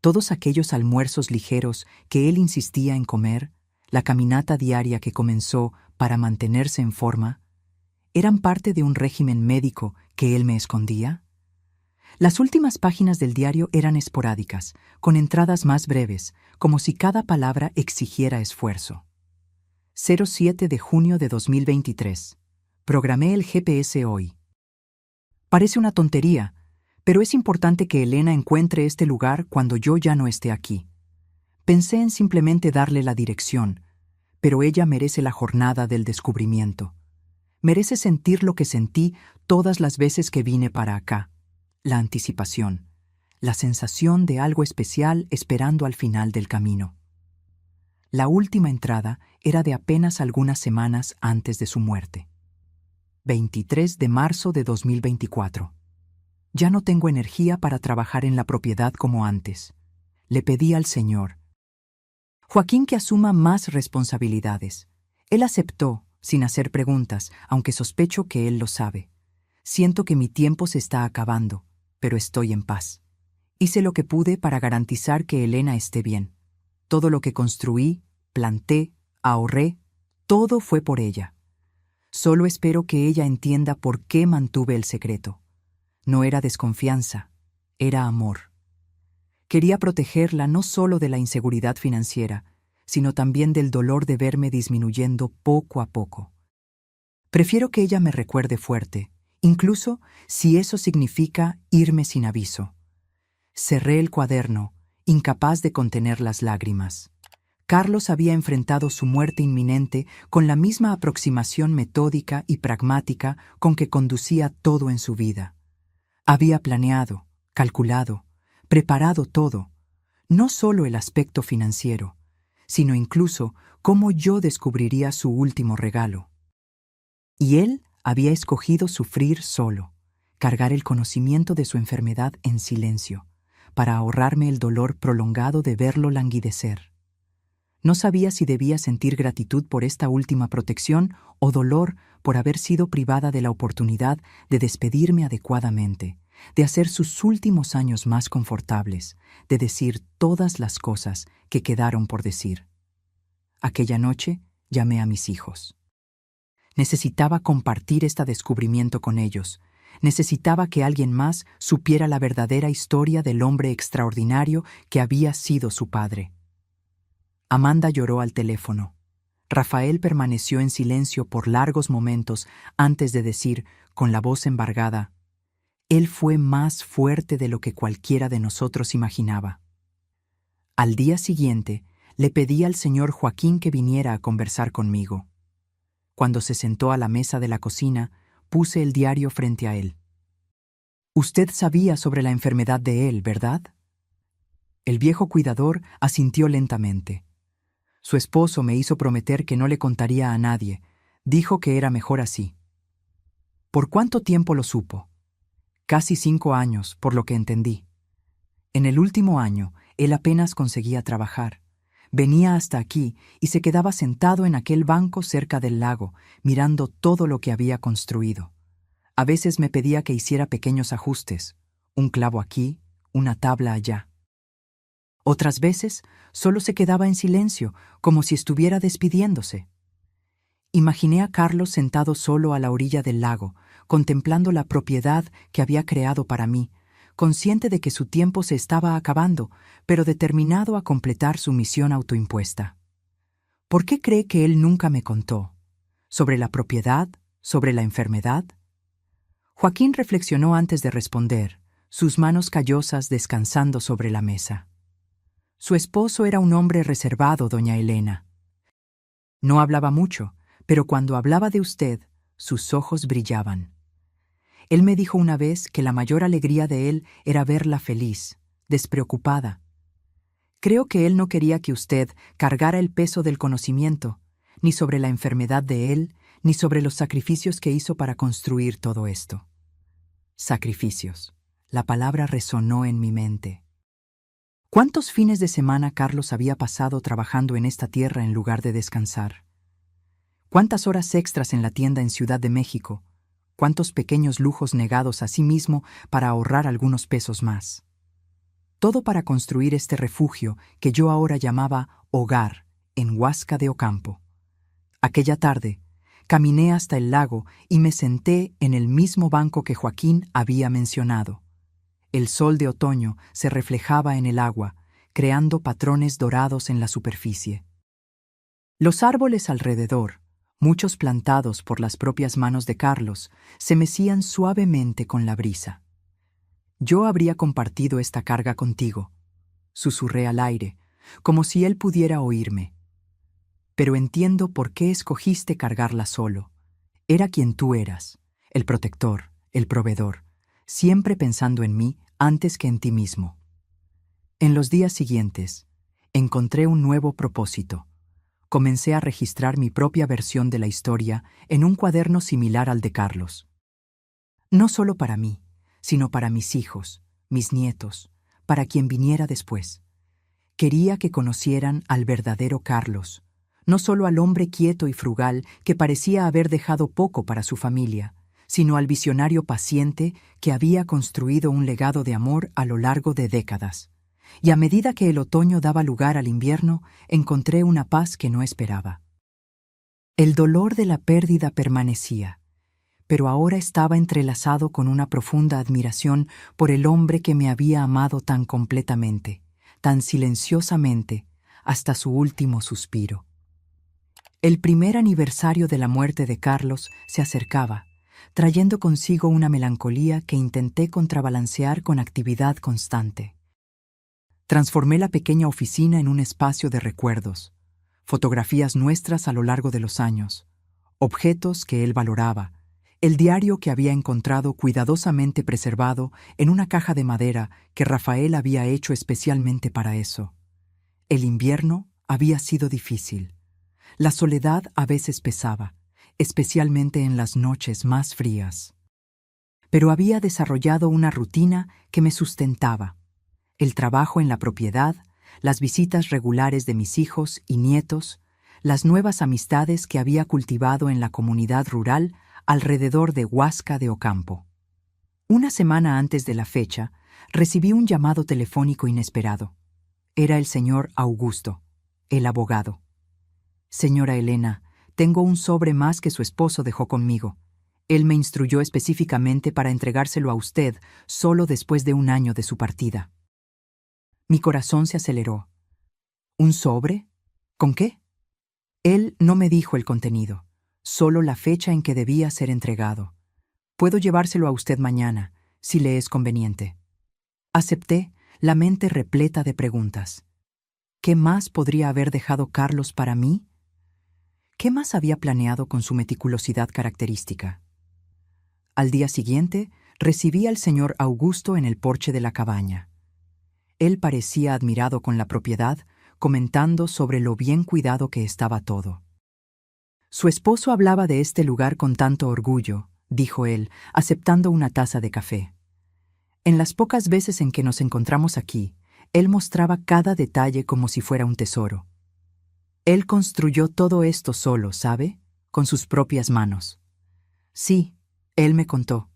Speaker 1: Todos aquellos almuerzos ligeros que él insistía en comer, la caminata diaria que comenzó para mantenerse en forma, ¿eran parte de un régimen médico que él me escondía? Las últimas páginas del diario eran esporádicas, con entradas más breves, como si cada palabra exigiera esfuerzo. 07 de junio de 2023. Programé el GPS hoy. Parece una tontería, pero es importante que Elena encuentre este lugar cuando yo ya no esté aquí. Pensé en simplemente darle la dirección, pero ella merece la jornada del descubrimiento. Merece sentir lo que sentí todas las veces que vine para acá. La anticipación, la sensación de algo especial esperando al final del camino. La última entrada era de apenas algunas semanas antes de su muerte. 23 de marzo de 2024. Ya no tengo energía para trabajar en la propiedad como antes. Le pedí al Señor, Joaquín, que asuma más responsabilidades. Él aceptó, sin hacer preguntas, aunque sospecho que él lo sabe. Siento que mi tiempo se está acabando, pero estoy en paz. Hice lo que pude para garantizar que Elena esté bien. Todo lo que construí, planté, ahorré, todo fue por ella. Solo espero que ella entienda por qué mantuve el secreto. No era desconfianza, era amor. Quería protegerla no solo de la inseguridad financiera, sino también del dolor de verme disminuyendo poco a poco. Prefiero que ella me recuerde fuerte, incluso si eso significa irme sin aviso. Cerré el cuaderno, incapaz de contener las lágrimas. Carlos había enfrentado su muerte inminente con la misma aproximación metódica y pragmática con que conducía todo en su vida. Había planeado, calculado, preparado todo, no solo el aspecto financiero, sino incluso cómo yo descubriría su último regalo. Y él había escogido sufrir solo, cargar el conocimiento de su enfermedad en silencio, para ahorrarme el dolor prolongado de verlo languidecer. No sabía si debía sentir gratitud por esta última protección o dolor por haber sido privada de la oportunidad de despedirme adecuadamente, de hacer sus últimos años más confortables, de decir todas las cosas que quedaron por decir. Aquella noche llamé a mis hijos. Necesitaba compartir este descubrimiento con ellos. Necesitaba que alguien más supiera la verdadera historia del hombre extraordinario que había sido su padre. Amanda lloró al teléfono. Rafael permaneció en silencio por largos momentos antes de decir, con la voz embargada, «Él fue más fuerte de lo que cualquiera de nosotros imaginaba». Al día siguiente, le pedí al señor Joaquín que viniera a conversar conmigo. Cuando se sentó a la mesa de la cocina, puse el diario frente a él. «Usted sabía sobre la enfermedad de él, ¿verdad?». El viejo cuidador asintió lentamente. Su esposo me hizo prometer que no le contaría a nadie. Dijo que era mejor así. ¿Por cuánto tiempo lo supo? Casi 5 años, por lo que entendí. En el último año, él apenas conseguía trabajar. Venía hasta aquí y se quedaba sentado en aquel banco cerca del lago, mirando todo lo que había construido. A veces me pedía que hiciera pequeños ajustes, un clavo aquí, una tabla allá. Otras veces solo se quedaba en silencio, como si estuviera despidiéndose. Imaginé a Carlos sentado solo a la orilla del lago, contemplando la propiedad que había creado para mí, consciente de que su tiempo se estaba acabando, pero determinado a completar su misión autoimpuesta. ¿Por qué cree que él nunca me contó? ¿Sobre la propiedad? ¿Sobre la enfermedad? Joaquín reflexionó antes de responder, sus manos callosas descansando sobre la mesa. Su esposo era un hombre reservado, doña Elena. No hablaba mucho, pero cuando hablaba de usted, sus ojos brillaban. Él me dijo una vez que la mayor alegría de él era verla feliz, despreocupada. Creo que él no quería que usted cargara el peso del conocimiento, ni sobre la enfermedad de él, ni sobre los sacrificios que hizo para construir todo esto. Sacrificios. La palabra resonó en mi mente. ¿Cuántos fines de semana Carlos había pasado trabajando en esta tierra en lugar de descansar? ¿Cuántas horas extras en la tienda en Ciudad de México? ¿Cuántos pequeños lujos negados a sí mismo para ahorrar algunos pesos más? Todo para construir este refugio que yo ahora llamaba hogar en Huasca de Ocampo. Aquella tarde, caminé hasta el lago y me senté en el mismo banco que Joaquín había mencionado. El sol de otoño se reflejaba en el agua, creando patrones dorados en la superficie. Los árboles alrededor, muchos plantados por las propias manos de Carlos, se mecían suavemente con la brisa. Yo habría compartido esta carga contigo, susurré al aire, como si él pudiera oírme. Pero entiendo por qué escogiste cargarla solo. Era quien tú eras, el protector, el proveedor, siempre pensando en mí antes que en ti mismo. En los días siguientes, encontré un nuevo propósito. Comencé a registrar mi propia versión de la historia en un cuaderno similar al de Carlos. No solo para mí, sino para mis hijos, mis nietos, para quien viniera después. Quería que conocieran al verdadero Carlos, no solo al hombre quieto y frugal que parecía haber dejado poco para su familia, sino al visionario paciente que había construido un legado de amor a lo largo de décadas. Y a medida que el otoño daba lugar al invierno, encontré una paz que no esperaba. El dolor de la pérdida permanecía, pero ahora estaba entrelazado con una profunda admiración por el hombre que me había amado tan completamente, tan silenciosamente, hasta su último suspiro. El primer aniversario de la muerte de Carlos se acercaba, trayendo consigo una melancolía que intenté contrabalancear con actividad constante. Transformé la pequeña oficina en un espacio de recuerdos, fotografías nuestras a lo largo de los años, objetos que él valoraba, el diario que había encontrado cuidadosamente preservado en una caja de madera que Rafael había hecho especialmente para eso. El invierno había sido difícil. La soledad a veces pesaba, especialmente en las noches más frías. Pero había desarrollado una rutina que me sustentaba. El trabajo en la propiedad, las visitas regulares de mis hijos y nietos, las nuevas amistades que había cultivado en la comunidad rural alrededor de Huasca de Ocampo. Una semana antes de la fecha, recibí un llamado telefónico inesperado. Era el señor Augusto, el abogado. Señora Elena, tengo un sobre más que su esposo dejó conmigo. Él me instruyó específicamente para entregárselo a usted solo después de un año de su partida. Mi corazón se aceleró. ¿Un sobre? ¿Con qué? Él no me dijo el contenido, solo la fecha en que debía ser entregado. Puedo llevárselo a usted mañana, si le es conveniente. Acepté, la mente repleta de preguntas. ¿Qué más podría haber dejado Carlos para mí? ¿Qué más había planeado con su meticulosidad característica? Al día siguiente, recibí al señor Augusto en el porche de la cabaña. Él parecía admirado con la propiedad, comentando sobre lo bien cuidado que estaba todo. Su esposo hablaba de este lugar con tanto orgullo, dijo él, aceptando una taza de café. En las pocas veces en que nos encontramos aquí, él mostraba cada detalle como si fuera un tesoro. Él construyó todo esto solo, ¿sabe? Con sus propias manos. Sí, él me contó.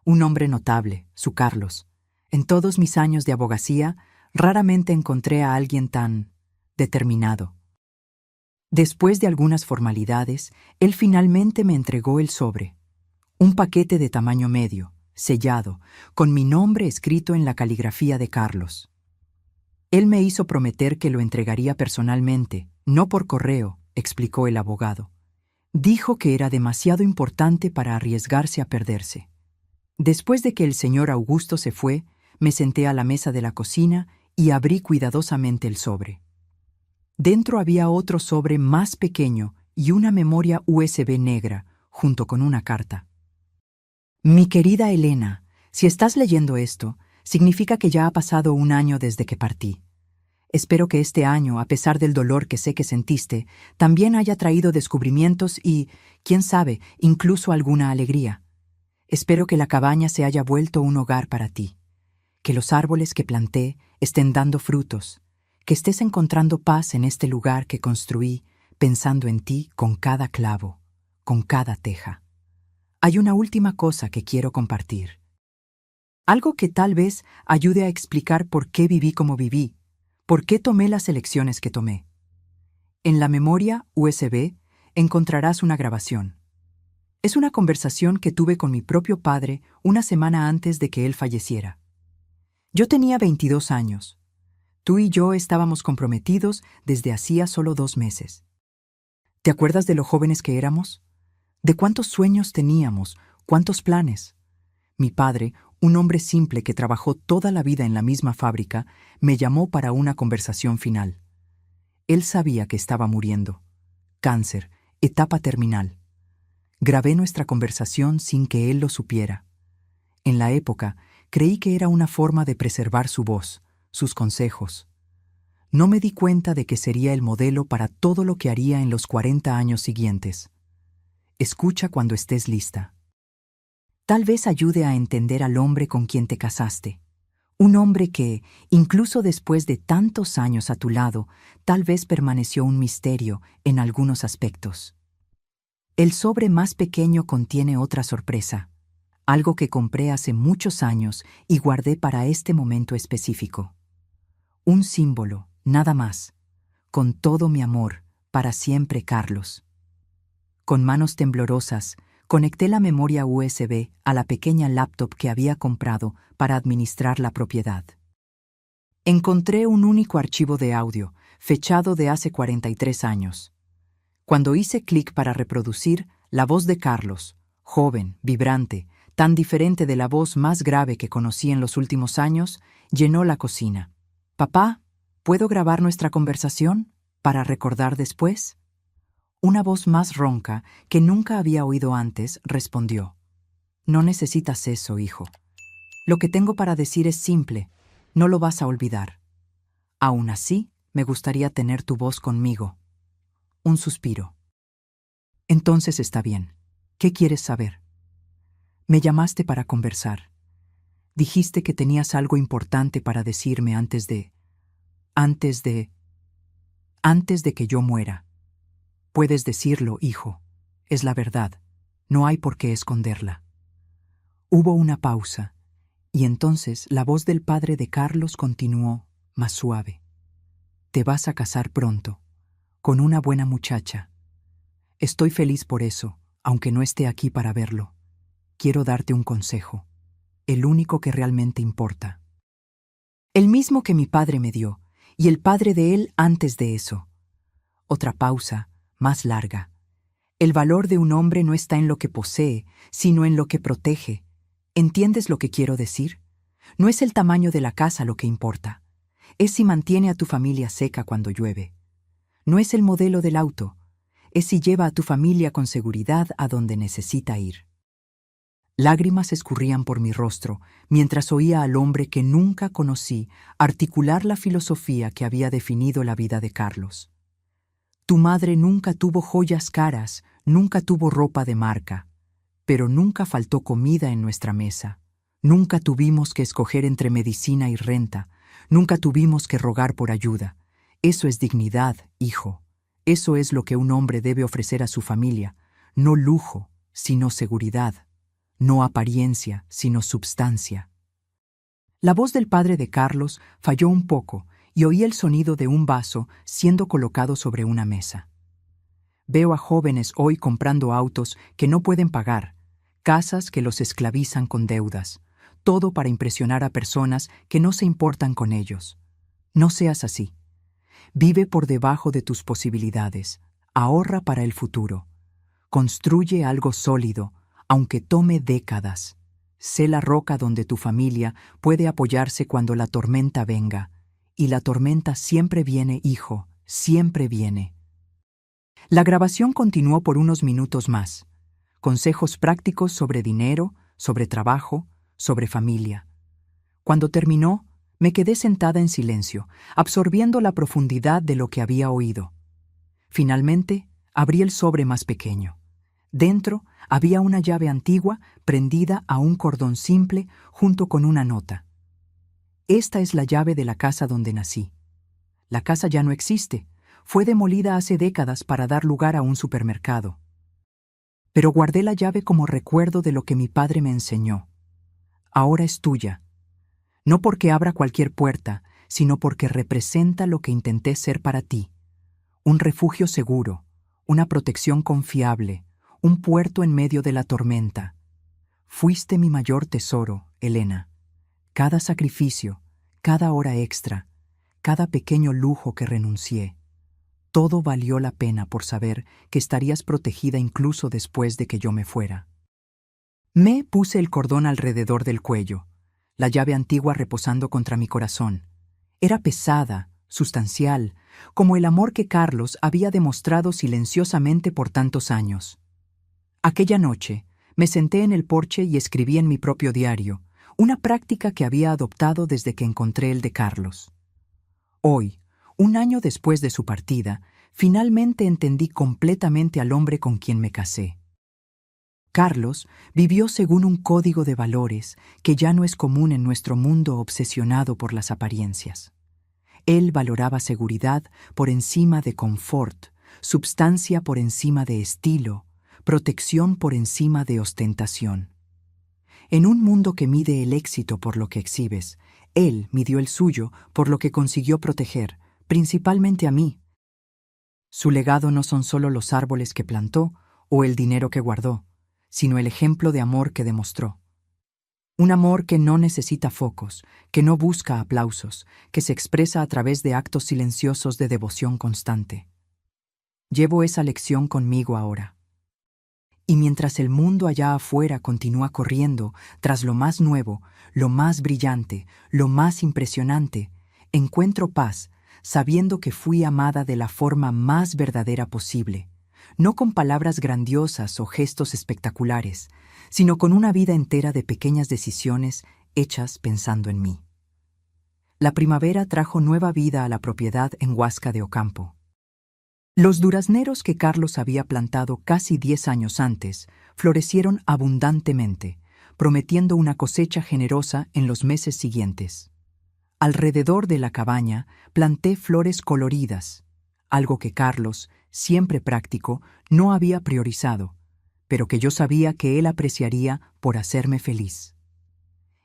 Speaker 1: Un hombre notable, su Carlos. En todos mis años de abogacía, raramente encontré a alguien tan determinado. Después de algunas formalidades, él finalmente me entregó el sobre. Un paquete de tamaño medio, sellado, con mi nombre escrito en la caligrafía de Carlos. Él me hizo prometer que lo entregaría personalmente, no por correo, explicó el abogado. Dijo que era demasiado importante para arriesgarse a perderse. Después de que el señor Augusto se fue, me senté a la mesa de la cocina y abrí cuidadosamente el sobre. Dentro había otro sobre más pequeño y una memoria USB negra, junto con una carta. Mi querida Elena, si estás leyendo esto, significa que ya ha pasado un año desde que partí. Espero que este año, a pesar del dolor que sé que sentiste, también haya traído descubrimientos y, quién sabe, incluso alguna alegría. Espero que la cabaña se haya vuelto un hogar para ti, que los árboles que planté estén dando frutos, que estés encontrando paz en este lugar que construí, pensando en ti con cada clavo, con cada teja. Hay una última cosa que quiero compartir. Algo que tal vez ayude a explicar por qué viví como viví, por qué tomé las elecciones que tomé. En la memoria USB encontrarás una grabación. Es una conversación que tuve con mi propio padre una semana antes de que él falleciera. Yo tenía 22 años. Tú y yo estábamos comprometidos desde hacía solo 2 meses. ¿Te acuerdas de lo jóvenes que éramos? ¿De cuántos sueños teníamos? ¿Cuántos planes? Mi padre, un hombre simple que trabajó toda la vida en la misma fábrica, me llamó para una conversación final. Él sabía que estaba muriendo. Cáncer, etapa terminal. Grabé nuestra conversación sin que él lo supiera. En la época, creí que era una forma de preservar su voz, sus consejos. No me di cuenta de que sería el modelo para todo lo que haría en los 40 años siguientes. Escucha cuando estés lista. Tal vez ayude a entender al hombre con quien te casaste. Un hombre que, incluso después de tantos años a tu lado, tal vez permaneció un misterio en algunos aspectos. El sobre más pequeño contiene otra sorpresa, algo que compré hace muchos años y guardé para este momento específico. Un símbolo, nada más. Con todo mi amor, para siempre, Carlos. Con manos temblorosas, conecté la memoria USB a la pequeña laptop que había comprado para administrar la propiedad. Encontré un único archivo de audio, fechado de hace 43 años. Cuando hice clic para reproducir, la voz de Carlos, joven, vibrante, tan diferente de la voz más grave que conocí en los últimos años, llenó la cocina. «Papá, ¿puedo grabar nuestra conversación para recordar después?» Una voz más ronca, que nunca había oído antes, respondió. «No necesitas eso, hijo. Lo que tengo para decir es simple. No lo vas a olvidar. Aún así, me gustaría tener tu voz conmigo». Un suspiro. «Entonces está bien. ¿Qué quieres saber?» «Me llamaste para conversar. Dijiste que tenías algo importante para decirme antes de que yo muera. Puedes decirlo, hijo. Es la verdad. No hay por qué esconderla. Hubo una pausa, y entonces la voz del padre de Carlos continuó, más suave. Te vas a casar pronto, con una buena muchacha. Estoy feliz por eso, aunque no esté aquí para verlo. Quiero darte un consejo, el único que realmente importa. El mismo que mi padre me dio, y el padre de él antes de eso. Otra pausa, más larga. El valor de un hombre no está en lo que posee, sino en lo que protege. ¿Entiendes lo que quiero decir? No es el tamaño de la casa lo que importa. Es si mantiene a tu familia seca cuando llueve. No es el modelo del auto. Es si lleva a tu familia con seguridad a donde necesita ir. Lágrimas escurrían por mi rostro mientras oía al hombre que nunca conocí articular la filosofía que había definido la vida de Carlos. Tu madre nunca tuvo joyas caras, nunca tuvo ropa de marca, pero nunca faltó comida en nuestra mesa. Nunca tuvimos que escoger entre medicina y renta, nunca tuvimos que rogar por ayuda. Eso es dignidad, hijo. Eso es lo que un hombre debe ofrecer a su familia, no lujo, sino seguridad, no apariencia, sino substancia. La voz del padre de Carlos falló un poco y oí el sonido de un vaso siendo colocado sobre una mesa. Veo a jóvenes hoy comprando autos que no pueden pagar, casas que los esclavizan con deudas, todo para impresionar a personas que no se importan con ellos. No seas así. Vive por debajo de tus posibilidades, ahorra para el futuro. Construye algo sólido, aunque tome décadas. Sé la roca donde tu familia puede apoyarse cuando la tormenta venga. Y la tormenta siempre viene, hijo, siempre viene. La grabación continuó por unos minutos más. Consejos prácticos sobre dinero, sobre trabajo, sobre familia. Cuando terminó, me quedé sentada en silencio, absorbiendo la profundidad de lo que había oído. Finalmente, abrí el sobre más pequeño. Dentro había una llave antigua prendida a un cordón simple junto con una nota. Esta es la llave de la casa donde nací. La casa ya no existe. Fue demolida hace décadas para dar lugar a un supermercado. Pero guardé la llave como recuerdo de lo que mi padre me enseñó. Ahora es tuya. No porque abra cualquier puerta, sino porque representa lo que intenté ser para ti. Un refugio seguro, una protección confiable, un puerto en medio de la tormenta. Fuiste mi mayor tesoro, Elena. Cada sacrificio, cada hora extra, cada pequeño lujo que renuncié, todo valió la pena por saber que estarías protegida incluso después de que yo me fuera. Me puse el cordón alrededor del cuello, la llave antigua reposando contra mi corazón. Era pesada, sustancial, como el amor que Carlos había demostrado silenciosamente por tantos años. Aquella noche, me senté en el porche y escribí en mi propio diario, una práctica que había adoptado desde que encontré el de Carlos. Hoy, un año después de su partida, finalmente entendí completamente al hombre con quien me casé. Carlos vivió según un código de valores que ya no es común en nuestro mundo obsesionado por las apariencias. Él valoraba seguridad por encima de confort, substancia por encima de estilo, protección por encima de ostentación. En un mundo que mide el éxito por lo que exhibes, él midió el suyo por lo que consiguió proteger, principalmente a mí. Su legado no son solo los árboles que plantó o el dinero que guardó, sino el ejemplo de amor que demostró. Un amor que no necesita focos, que no busca aplausos, que se expresa a través de actos silenciosos de devoción constante. Llevo esa lección conmigo ahora. Y mientras el mundo allá afuera continúa corriendo tras lo más nuevo, lo más brillante, lo más impresionante, encuentro paz sabiendo que fui amada de la forma más verdadera posible, no con palabras grandiosas o gestos espectaculares, sino con una vida entera de pequeñas decisiones hechas pensando en mí. La primavera trajo nueva vida a la propiedad en Huasca de Ocampo. Los durazneros que Carlos había plantado casi 10 años antes florecieron abundantemente, prometiendo una cosecha generosa en los meses siguientes. Alrededor de la cabaña planté flores coloridas, algo que Carlos, siempre práctico, no había priorizado, pero que yo sabía que él apreciaría por hacerme feliz.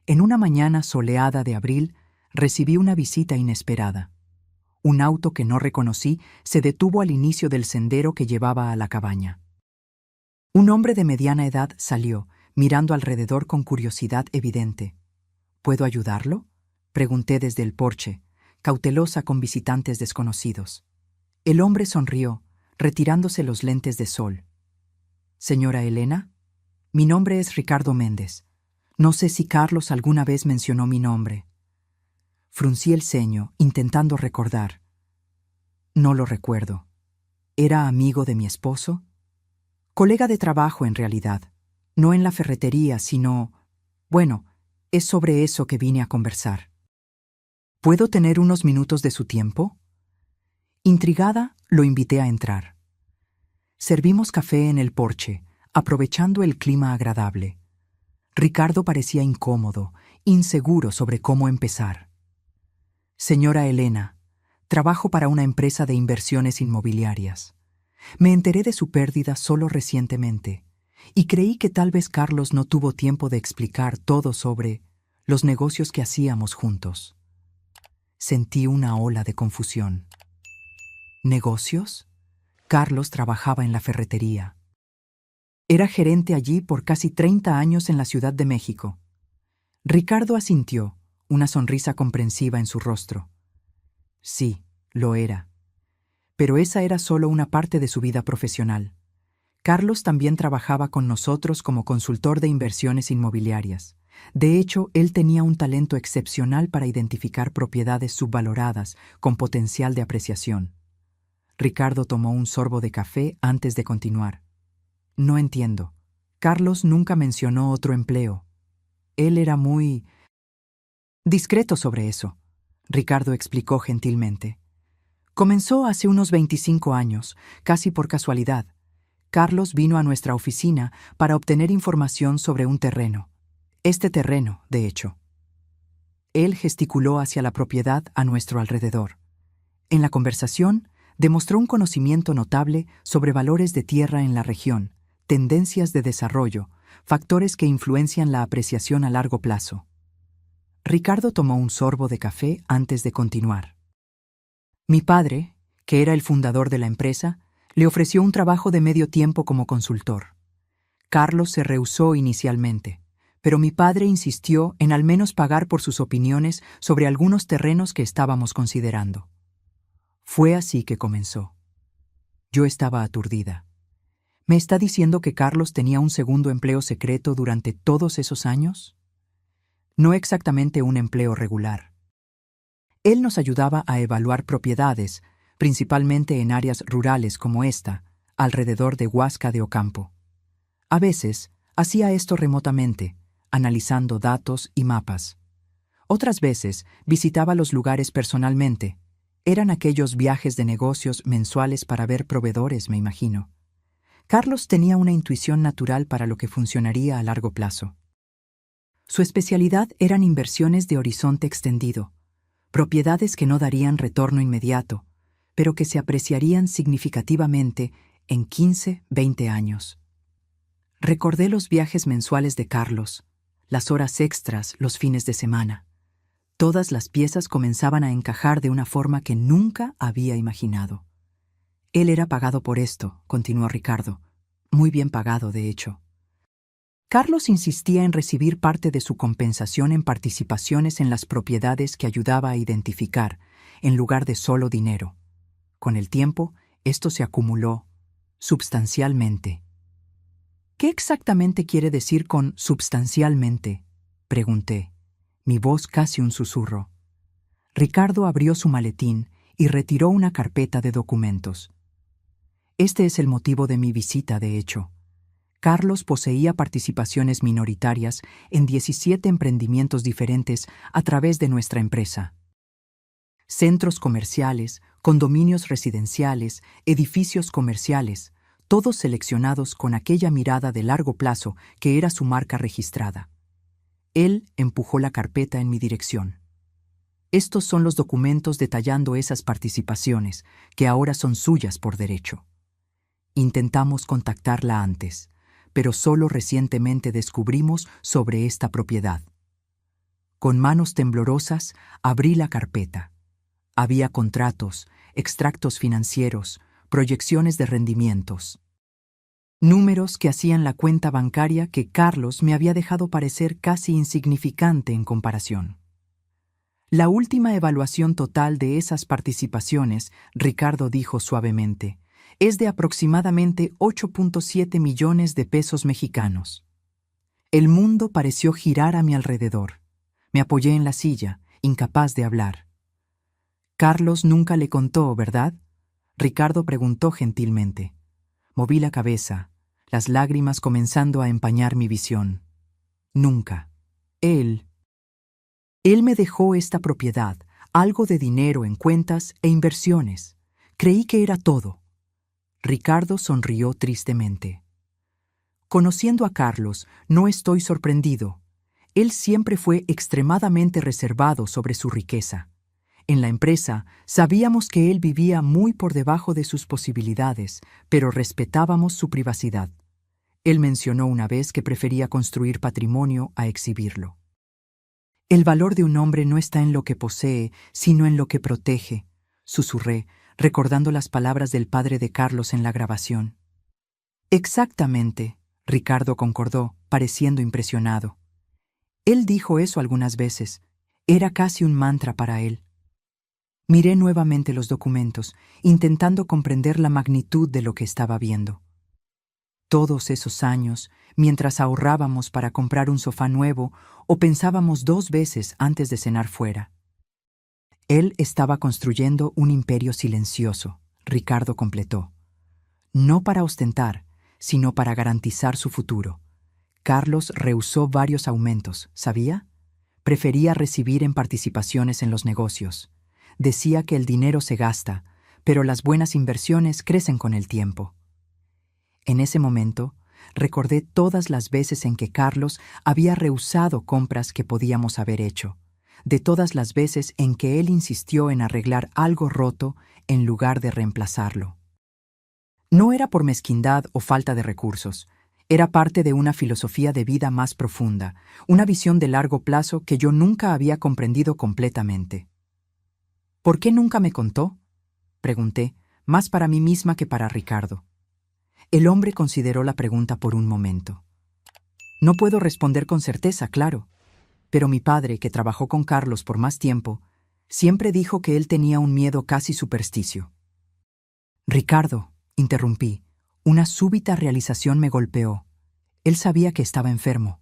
Speaker 1: En una mañana soleada de abril, recibí una visita inesperada. Un auto que no reconocí se detuvo al inicio del sendero que llevaba a la cabaña. Un hombre de mediana edad salió, mirando alrededor con curiosidad evidente. ¿Puedo ayudarlo?, pregunté desde el porche, cautelosa con visitantes desconocidos. El hombre sonrió, retirándose los lentes de sol. Señora Elena, mi nombre es Ricardo Méndez. No sé si Carlos alguna vez mencionó mi nombre. Fruncí el ceño, intentando recordar. No lo recuerdo. ¿Era amigo de mi esposo? Colega de trabajo, en realidad. No en la ferretería, sino... Bueno, es sobre eso que vine a conversar. ¿Puedo tener unos minutos de su tiempo? Intrigada, lo invité a entrar. Servimos café en el porche, aprovechando el clima agradable. Ricardo parecía incómodo, inseguro sobre cómo empezar. Señora Elena, trabajo para una empresa de inversiones inmobiliarias. Me enteré de su pérdida solo recientemente, y creí que tal vez Carlos no tuvo tiempo de explicar todo sobre los negocios que hacíamos juntos. Sentí una ola de confusión. ¿Negocios? Carlos trabajaba en la ferretería. Era gerente allí por casi 30 años en la Ciudad de México. Ricardo asintió, una sonrisa comprensiva en su rostro. Sí, lo era. Pero esa era solo una parte de su vida profesional. Carlos también trabajaba con nosotros como consultor de inversiones inmobiliarias. De hecho, él tenía un talento excepcional para identificar propiedades subvaloradas con potencial de apreciación. Ricardo tomó un sorbo de café antes de continuar. No entiendo. Carlos nunca mencionó otro empleo. Él era muy discreto sobre eso, Ricardo explicó gentilmente. Comenzó hace unos 25 años, casi por casualidad. Carlos vino a nuestra oficina para obtener información sobre un terreno. Este terreno, de hecho. Él gesticuló hacia la propiedad a nuestro alrededor. En la conversación, demostró un conocimiento notable sobre valores de tierra en la región, tendencias de desarrollo, factores que influencian la apreciación a largo plazo. Ricardo tomó un sorbo de café antes de continuar. Mi padre, que era el fundador de la empresa, le ofreció un trabajo de medio tiempo como consultor. Carlos se rehusó inicialmente, pero mi padre insistió en al menos pagar por sus opiniones sobre algunos terrenos que estábamos considerando. Fue así que comenzó. Yo estaba aturdida. ¿Me está diciendo que Carlos tenía un segundo empleo secreto durante todos esos años? No exactamente un empleo regular. Él nos ayudaba a evaluar propiedades, principalmente en áreas rurales como esta, alrededor de Huasca de Ocampo. A veces, hacía esto remotamente, analizando datos y mapas. Otras veces, visitaba los lugares personalmente. Eran aquellos viajes de negocios mensuales para ver proveedores, me imagino. Carlos tenía una intuición natural para lo que funcionaría a largo plazo. Su especialidad eran inversiones de horizonte extendido, propiedades que no darían retorno inmediato, pero que se apreciarían significativamente en 15, 20 años. Recordé los viajes mensuales de Carlos, las horas extras los fines de semana. Todas las piezas comenzaban a encajar de una forma que nunca había imaginado. Él era pagado por esto, continuó Ricardo. Muy bien pagado, de hecho. Carlos insistía en recibir parte de su compensación en participaciones en las propiedades que ayudaba a identificar, en lugar de solo dinero. Con el tiempo, esto se acumuló substancialmente. ¿Qué exactamente quiere decir con substancialmente?, pregunté, mi voz casi un susurro. Ricardo abrió su maletín y retiró una carpeta de documentos. Este es el motivo de mi visita, de hecho. Carlos poseía participaciones minoritarias en 17 emprendimientos diferentes a través de nuestra empresa. Centros comerciales, condominios residenciales, edificios comerciales, todos seleccionados con aquella mirada de largo plazo que era su marca registrada. Él empujó la carpeta en mi dirección. Estos son los documentos detallando esas participaciones, que ahora son suyas por derecho. Intentamos contactarla antes, pero solo recientemente descubrimos sobre esta propiedad. Con manos temblorosas abrí la carpeta. Había contratos, extractos financieros, proyecciones de rendimientos. Números que hacían la cuenta bancaria que Carlos me había dejado parecer casi insignificante en comparación. La última evaluación total de esas participaciones, Ricardo dijo suavemente, es de aproximadamente 8.7 millones de pesos mexicanos. El mundo pareció girar a mi alrededor. Me apoyé en la silla, incapaz de hablar. Carlos nunca le contó, ¿verdad? Ricardo preguntó gentilmente. Moví la cabeza, las lágrimas comenzando a empañar mi visión. Nunca. Él me dejó esta propiedad, algo de dinero en cuentas e inversiones. Creí que era todo. Ricardo sonrió tristemente. Conociendo a Carlos, no estoy sorprendido. Él siempre fue extremadamente reservado sobre su riqueza. En la empresa, sabíamos que él vivía muy por debajo de sus posibilidades, pero respetábamos su privacidad. Él mencionó una vez que prefería construir patrimonio a exhibirlo. El valor de un hombre no está en lo que posee, sino en lo que protege, susurré, recordando las palabras del padre de Carlos en la grabación. Exactamente, Ricardo concordó, pareciendo impresionado. Él dijo eso algunas veces. Era casi un mantra para él. Miré nuevamente los documentos, intentando comprender la magnitud de lo que estaba viendo. Todos esos años, mientras ahorrábamos para comprar un sofá nuevo o pensábamos 2 veces antes de cenar fuera. Él estaba construyendo un imperio silencioso, Ricardo completó. No para ostentar, sino para garantizar su futuro. Carlos rehusó varios aumentos, ¿sabía? Prefería recibir en participaciones en los negocios. Decía que el dinero se gasta, pero las buenas inversiones crecen con el tiempo. En ese momento, recordé todas las veces en que Carlos había rehusado compras que podíamos haber hecho, de todas las veces en que él insistió en arreglar algo roto en lugar de reemplazarlo. No era por mezquindad o falta de recursos, era parte de una filosofía de vida más profunda, una visión de largo plazo que yo nunca había comprendido completamente. ¿Por qué nunca me contó? Pregunté, más para mí misma que para Ricardo. El hombre consideró la pregunta por un momento. No puedo responder con certeza, claro, pero mi padre, que trabajó con Carlos por más tiempo, siempre dijo que él tenía un miedo casi supersticio. Ricardo, interrumpí, una súbita realización me golpeó. Él sabía que estaba enfermo.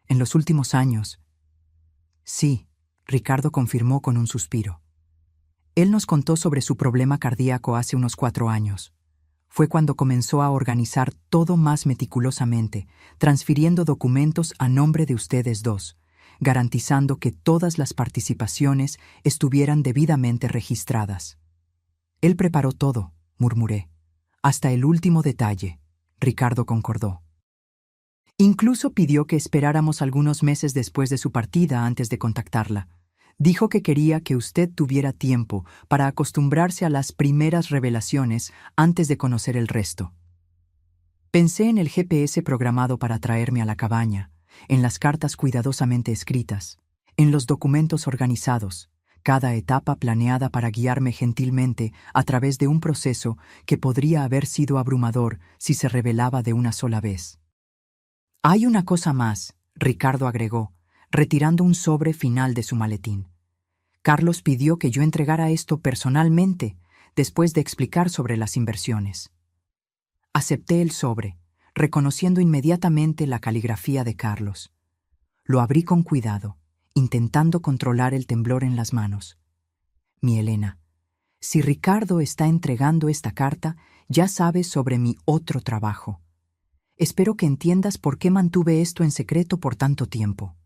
Speaker 1: En los últimos años. Sí, Ricardo confirmó con un suspiro. Él nos contó sobre su problema cardíaco hace unos 4 años. Fue cuando comenzó a organizar todo más meticulosamente, transfiriendo documentos a nombre de ustedes dos, garantizando que todas las participaciones estuvieran debidamente registradas. Él preparó todo, murmuré. Hasta el último detalle, Ricardo concordó. Incluso pidió que esperáramos algunos meses después de su partida antes de contactarla. Dijo que quería que usted tuviera tiempo para acostumbrarse a las primeras revelaciones antes de conocer el resto. Pensé en el GPS programado para traerme a la cabaña, en las cartas cuidadosamente escritas, en los documentos organizados, cada etapa planeada para guiarme gentilmente a través de un proceso que podría haber sido abrumador si se revelaba de una sola vez. Hay una cosa más, Ricardo agregó, retirando un sobre final de su maletín. Carlos pidió que yo entregara esto personalmente, después de explicar sobre las inversiones. Acepté el sobre, reconociendo inmediatamente la caligrafía de Carlos. Lo abrí con cuidado, intentando controlar el temblor en las manos. Mi Elena, si Ricardo está entregando esta carta, ya sabes sobre mi otro trabajo. Espero que entiendas por qué mantuve esto en secreto por tanto tiempo.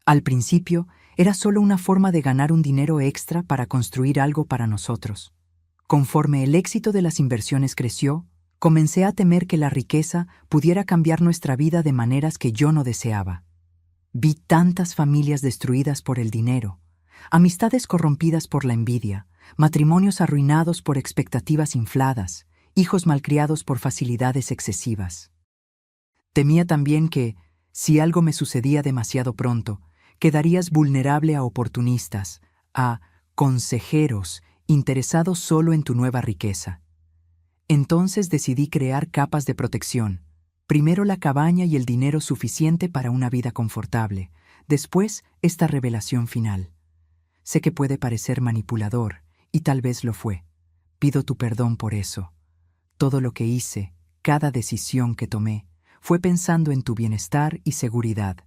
Speaker 1: Al principio, era solo una forma de ganar un dinero extra para construir algo para nosotros. Conforme el éxito de las inversiones creció, comencé a temer que la riqueza pudiera cambiar nuestra vida de maneras que yo no deseaba. Vi tantas familias destruidas por el dinero, amistades corrompidas por la envidia, matrimonios arruinados por expectativas infladas, hijos malcriados por facilidades excesivas. Temía también que, si algo me sucedía demasiado pronto, quedarías vulnerable a oportunistas, a consejeros interesados solo en tu nueva riqueza. Entonces decidí crear capas de protección. Primero la cabaña y el dinero suficiente para una vida confortable. Después, esta revelación final. Sé que puede parecer manipulador, y tal vez lo fue. Pido tu perdón por eso. Todo lo que hice, cada decisión que tomé, fue pensando en tu bienestar y seguridad.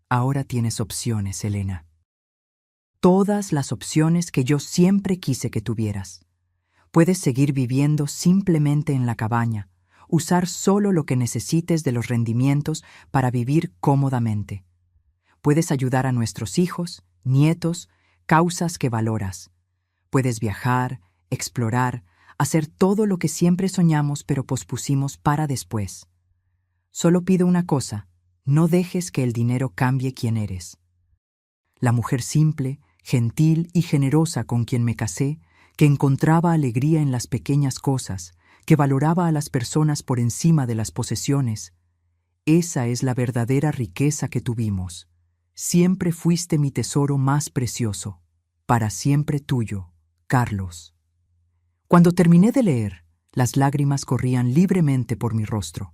Speaker 1: Ahora tienes opciones, Elena. Todas las opciones que yo siempre quise que tuvieras. Puedes seguir viviendo simplemente en la cabaña, usar solo lo que necesites de los rendimientos para vivir cómodamente. Puedes ayudar a nuestros hijos, nietos, causas que valoras. Puedes viajar, explorar, hacer todo lo que siempre soñamos pero pospusimos para después. Solo pido una cosa, no dejes que el dinero cambie quién eres. La mujer simple, gentil y generosa con quien me casé, que encontraba alegría en las pequeñas cosas, que valoraba a las personas por encima de las posesiones. Esa es la verdadera riqueza que tuvimos. Siempre fuiste mi tesoro más precioso. Para siempre tuyo, Carlos. Cuando terminé de leer, las lágrimas corrían libremente por mi rostro.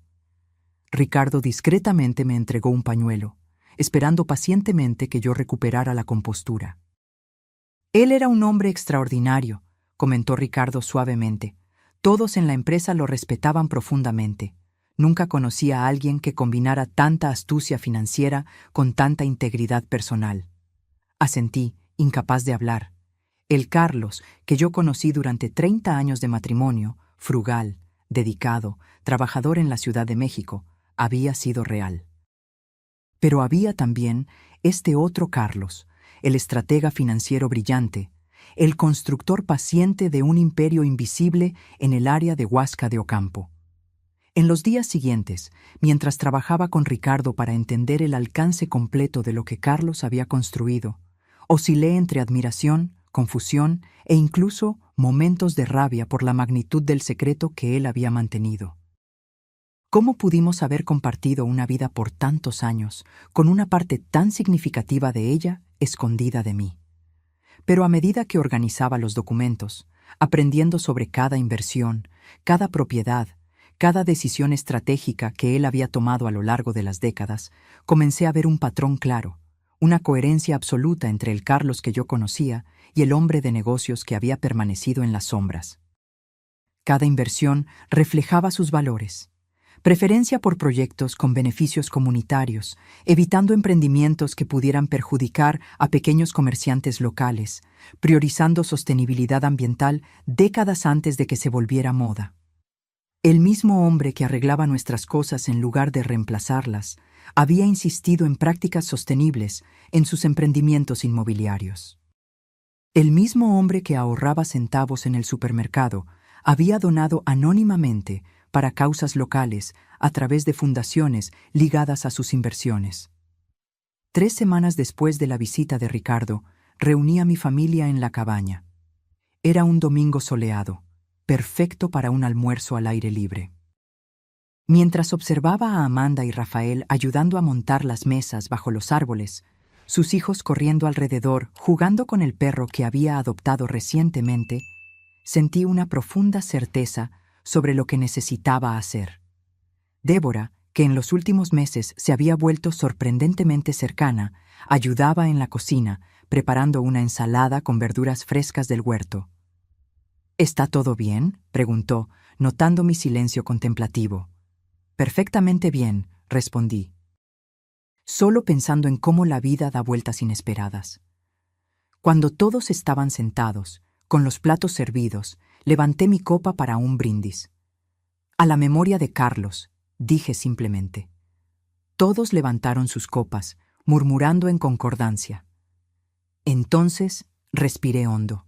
Speaker 1: Ricardo discretamente me entregó un pañuelo, esperando pacientemente que yo recuperara la compostura. Él era un hombre extraordinario, comentó Ricardo suavemente. Todos en la empresa lo respetaban profundamente. Nunca conocí a alguien que combinara tanta astucia financiera con tanta integridad personal. Asentí, incapaz de hablar. El Carlos, que yo conocí durante 30 años de matrimonio, frugal, dedicado, trabajador en la Ciudad de México, había sido real. Pero había también este otro Carlos, el estratega financiero brillante, el constructor paciente de un imperio invisible en el área de Huasca de Ocampo. En los días siguientes, mientras trabajaba con Ricardo para entender el alcance completo de lo que Carlos había construido, oscilé entre admiración, confusión e incluso momentos de rabia por la magnitud del secreto que él había mantenido. ¿Cómo pudimos haber compartido una vida por tantos años, con una parte tan significativa de ella escondida de mí? Pero a medida que organizaba los documentos, aprendiendo sobre cada inversión, cada propiedad, cada decisión estratégica que él había tomado a lo largo de las décadas, comencé a ver un patrón claro, una coherencia absoluta entre el Carlos que yo conocía y el hombre de negocios que había permanecido en las sombras. Cada inversión reflejaba sus valores. Preferencia por proyectos con beneficios comunitarios, evitando emprendimientos que pudieran perjudicar a pequeños comerciantes locales, priorizando sostenibilidad ambiental décadas antes de que se volviera moda. El mismo hombre que arreglaba nuestras cosas en lugar de reemplazarlas, había insistido en prácticas sostenibles en sus emprendimientos inmobiliarios. El mismo hombre que ahorraba centavos en el supermercado había donado anónimamente para causas locales a través de fundaciones ligadas a sus inversiones. 3 semanas después de la visita de Ricardo, reuní a mi familia en la cabaña. Era un domingo soleado, perfecto para un almuerzo al aire libre. Mientras observaba a Amanda y Rafael ayudando a montar las mesas bajo los árboles, sus hijos corriendo alrededor, jugando con el perro que había adoptado recientemente, sentí una profunda certeza sobre lo que necesitaba hacer. Débora, que en los últimos meses se había vuelto sorprendentemente cercana, ayudaba en la cocina, preparando una ensalada con verduras frescas del huerto. ¿Está todo bien?, preguntó, notando mi silencio contemplativo. Perfectamente bien, respondí, solo pensando en cómo la vida da vueltas inesperadas. Cuando todos estaban sentados, con los platos servidos, levanté mi copa para un brindis. A la memoria de Carlos, dije simplemente. Todos levantaron sus copas, murmurando en concordancia. Entonces, respiré hondo.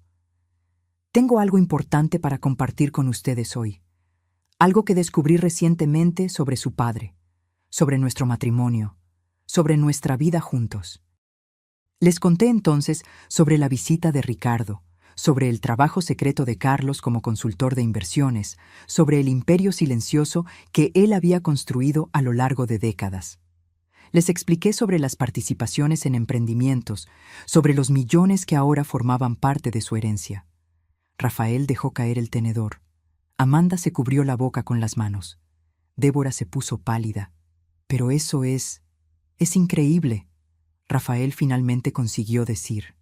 Speaker 1: Tengo algo importante para compartir con ustedes hoy. Algo que descubrí recientemente sobre su padre, sobre nuestro matrimonio, sobre nuestra vida juntos. Les conté entonces sobre la visita de Ricardo, sobre el trabajo secreto de Carlos como consultor de inversiones, sobre el imperio silencioso que él había construido a lo largo de décadas. Les expliqué sobre las participaciones en emprendimientos, sobre los millones que ahora formaban parte de su herencia. Rafael dejó caer el tenedor. Amanda se cubrió la boca con las manos. Débora se puso pálida. «Pero eso es increíble», Rafael finalmente consiguió decir.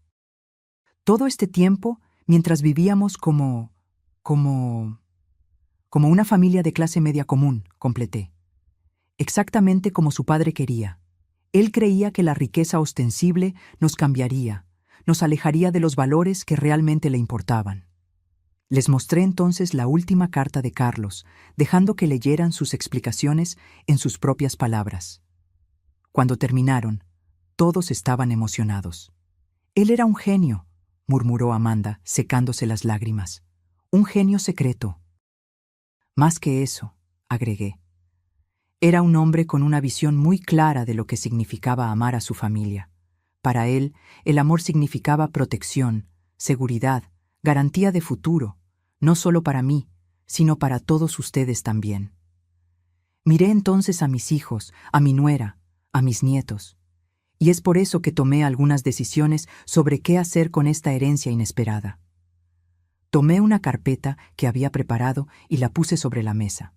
Speaker 1: «Todo este tiempo, mientras vivíamos como una familia de clase media común», completé. Exactamente como su padre quería. Él creía que la riqueza ostensible nos cambiaría, nos alejaría de los valores que realmente le importaban. Les mostré entonces la última carta de Carlos, dejando que leyeran sus explicaciones en sus propias palabras. Cuando terminaron, todos estaban emocionados. «Él era un genio», murmuró Amanda, secándose las lágrimas. «Un genio secreto». «Más que eso», agregué. Era un hombre con una visión muy clara de lo que significaba amar a su familia. Para él, el amor significaba protección, seguridad, garantía de futuro, no solo para mí, sino para todos ustedes también. Miré entonces a mis hijos, a mi nuera, a mis nietos. Y es por eso que tomé algunas decisiones sobre qué hacer con esta herencia inesperada. Tomé una carpeta que había preparado y la puse sobre la mesa.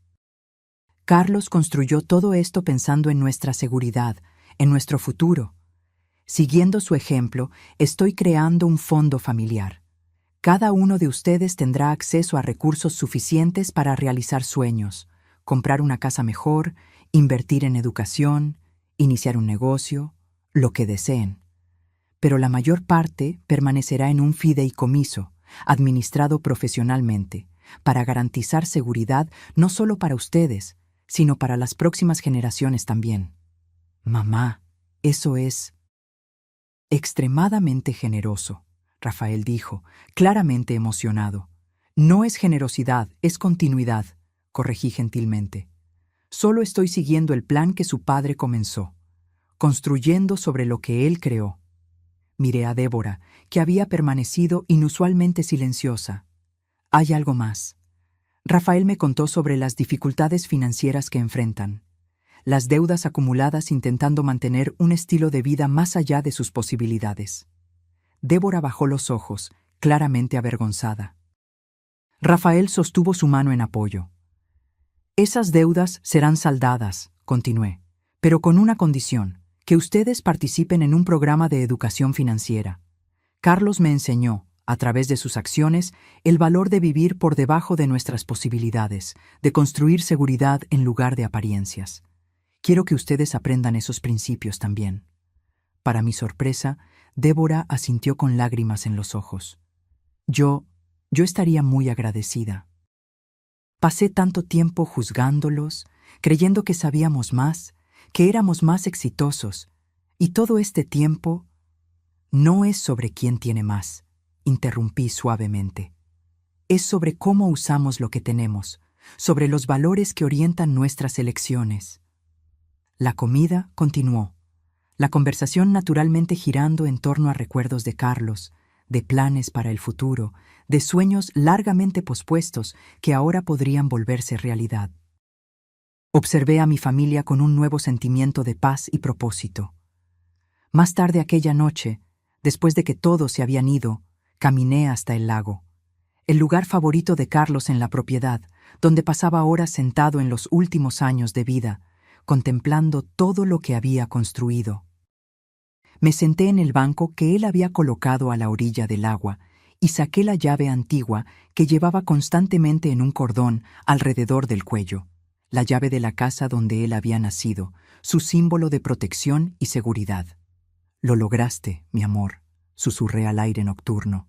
Speaker 1: Carlos construyó todo esto pensando en nuestra seguridad, en nuestro futuro. Siguiendo su ejemplo, estoy creando un fondo familiar. Cada uno de ustedes tendrá acceso a recursos suficientes para realizar sueños, comprar una casa mejor, invertir en educación, iniciar un negocio, lo que deseen. Pero la mayor parte permanecerá en un fideicomiso, administrado profesionalmente, para garantizar seguridad no solo para ustedes, sino para las próximas generaciones también. «Mamá, eso es extremadamente generoso», Rafael dijo, claramente emocionado. «No es generosidad, es continuidad», corregí gentilmente. «Solo estoy siguiendo el plan que su padre comenzó, construyendo sobre lo que él creó». Miré a Débora, que había permanecido inusualmente silenciosa. «Hay algo más». Rafael me contó sobre las dificultades financieras que enfrentan, las deudas acumuladas intentando mantener un estilo de vida más allá de sus posibilidades. Débora bajó los ojos, claramente avergonzada. Rafael sostuvo su mano en apoyo. «Esas deudas serán saldadas», continué, «pero con una condición, que ustedes participen en un programa de educación financiera. Carlos me enseñó, a través de sus acciones, el valor de vivir por debajo de nuestras posibilidades, de construir seguridad en lugar de apariencias. Quiero que ustedes aprendan esos principios también». Para mi sorpresa, Débora asintió con lágrimas en los ojos. Yo estaría muy agradecida. Pasé tanto tiempo juzgándolos, creyendo que sabíamos más, que éramos más exitosos, y todo este tiempo no es sobre quién tiene más, interrumpí suavemente. Es sobre cómo usamos lo que tenemos, sobre los valores que orientan nuestras elecciones. La comida continuó, la conversación naturalmente girando en torno a recuerdos de Carlos, de planes para el futuro, de sueños largamente pospuestos que ahora podrían volverse realidad. Observé a mi familia con un nuevo sentimiento de paz y propósito. Más tarde aquella noche, después de que todos se habían ido, caminé hasta el lago, el lugar favorito de Carlos en la propiedad, donde pasaba horas sentado en los últimos años de vida, contemplando todo lo que había construido. Me senté en el banco que él había colocado a la orilla del agua y saqué la llave antigua que llevaba constantemente en un cordón alrededor del cuello, la llave de la casa donde él había nacido, su símbolo de protección y seguridad. «Lo lograste, mi amor», susurré al aire nocturno.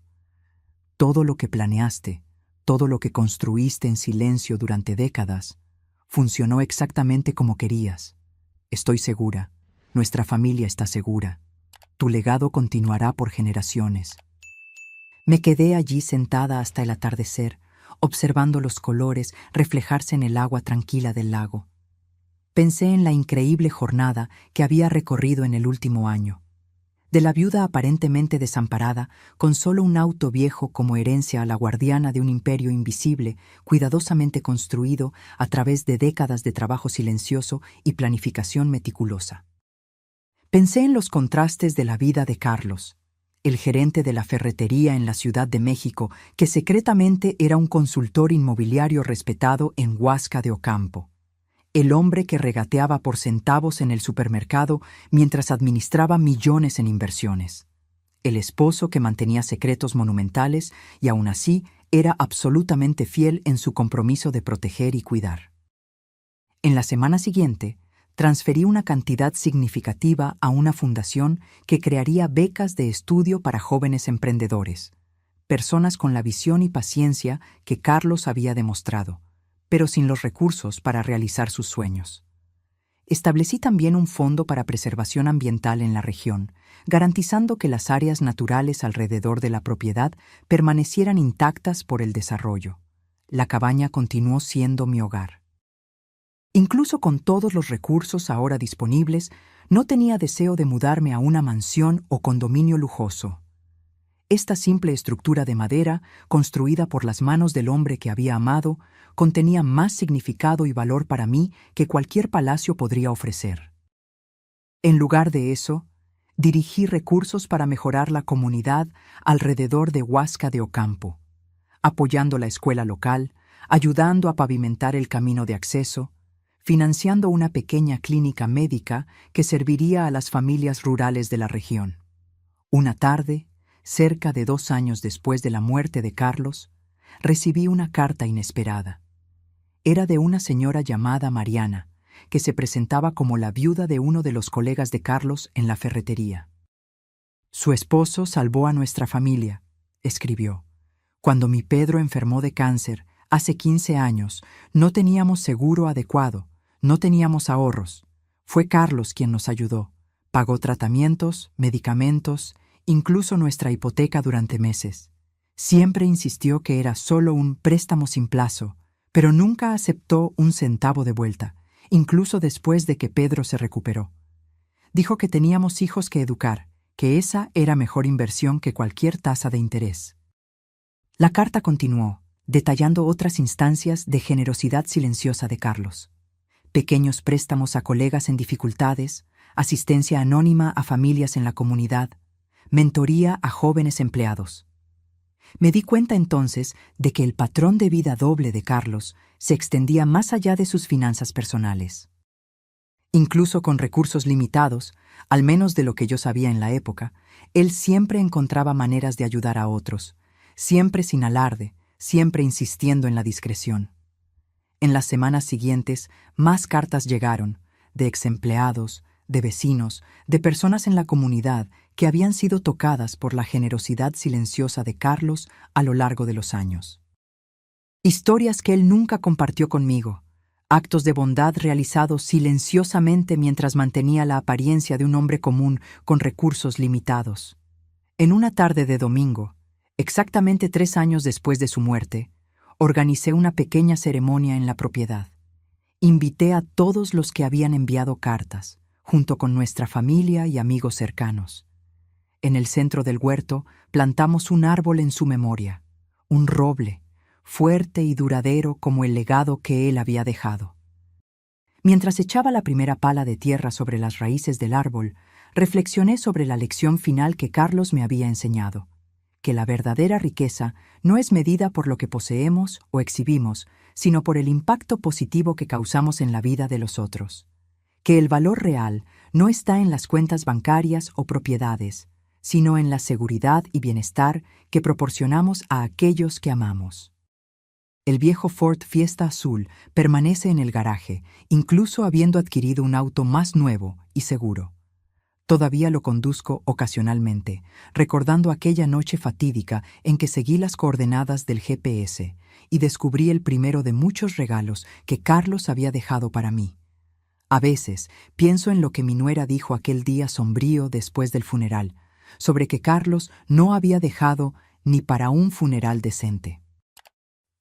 Speaker 1: «Todo lo que planeaste, todo lo que construiste en silencio durante décadas, funcionó exactamente como querías. Estoy segura, nuestra familia está segura. Tu legado continuará por generaciones». Me quedé allí sentada hasta el atardecer, observando los colores reflejarse en el agua tranquila del lago. Pensé en la increíble jornada que había recorrido en el último año. de la viuda aparentemente desamparada, con solo un auto viejo como herencia a la guardiana de un imperio invisible, cuidadosamente construido a través de décadas de trabajo silencioso y planificación meticulosa. Pensé en los contrastes de la vida de Carlos, el gerente de la ferretería en la Ciudad de México, que secretamente era un consultor inmobiliario respetado en Huasca de Ocampo. El hombre que regateaba por centavos en el supermercado mientras administraba millones en inversiones. El esposo que mantenía secretos monumentales y aún así era absolutamente fiel en su compromiso de proteger y cuidar. En la semana siguiente, transferí una cantidad significativa a una fundación que crearía becas de estudio para jóvenes emprendedores, personas con la visión y paciencia que Carlos había demostrado, pero sin los recursos para realizar sus sueños. Establecí también un fondo para preservación ambiental en la región, garantizando que las áreas naturales alrededor de la propiedad permanecieran intactas por el desarrollo. La cabaña continuó siendo mi hogar. Incluso con todos los recursos ahora disponibles, no tenía deseo de mudarme a una mansión o condominio lujoso. Esta simple estructura de madera, construida por las manos del hombre que había amado, contenía más significado y valor para mí que cualquier palacio podría ofrecer. En lugar de eso, dirigí recursos para mejorar la comunidad alrededor de Huasca de Ocampo, apoyando la escuela local, ayudando a pavimentar el camino de acceso, financiando una pequeña clínica médica que serviría a las familias rurales de la región. Una tarde, cerca de 2 años después de la muerte de Carlos, recibí una carta inesperada. Era de una señora llamada Mariana, que se presentaba como la viuda de uno de los colegas de Carlos en la ferretería. «Su esposo salvó a nuestra familia», escribió. «Cuando mi Pedro enfermó de cáncer, hace 15 años, no teníamos seguro adecuado, no teníamos ahorros. Fue Carlos quien nos ayudó. Pagó tratamientos, medicamentos, incluso nuestra hipoteca durante meses. Siempre insistió que era solo un préstamo sin plazo, pero nunca aceptó un centavo de vuelta, incluso después de que Pedro se recuperó. Dijo que teníamos hijos que educar, que esa era mejor inversión que cualquier tasa de interés». La carta continuó, detallando otras instancias de generosidad silenciosa de Carlos. Pequeños préstamos a colegas en dificultades, asistencia anónima a familias en la comunidad, mentoría a jóvenes empleados. Me di cuenta entonces de que el patrón de vida doble de Carlos se extendía más allá de sus finanzas personales. Incluso con recursos limitados, al menos de lo que yo sabía en la época, él siempre encontraba maneras de ayudar a otros, siempre sin alarde, siempre insistiendo en la discreción. En las semanas siguientes, más cartas llegaron, de exempleados, de vecinos, de personas en la comunidad que habían sido tocadas por la generosidad silenciosa de Carlos a lo largo de los años. Historias que él nunca compartió conmigo, actos de bondad realizados silenciosamente mientras mantenía la apariencia de un hombre común con recursos limitados. En una tarde de domingo, exactamente 3 años después de su muerte, organicé una pequeña ceremonia en la propiedad. Invité a todos los que habían enviado cartas, junto con nuestra familia y amigos cercanos. En el centro del huerto plantamos un árbol en su memoria, un roble, fuerte y duradero como el legado que él había dejado. Mientras echaba la primera pala de tierra sobre las raíces del árbol, reflexioné sobre la lección final que Carlos me había enseñado, que la verdadera riqueza no es medida por lo que poseemos o exhibimos, sino por el impacto positivo que causamos en la vida de los otros. Que el valor real no está en las cuentas bancarias o propiedades, sino en la seguridad y bienestar que proporcionamos a aquellos que amamos. El viejo Ford Fiesta azul permanece en el garaje, incluso habiendo adquirido un auto más nuevo y seguro. Todavía lo conduzco ocasionalmente, recordando aquella noche fatídica en que seguí las coordenadas del GPS y descubrí el primero de muchos regalos que Carlos había dejado para mí. A veces pienso en lo que mi nuera dijo aquel día sombrío después del funeral, sobre que Carlos no había dejado ni para un funeral decente.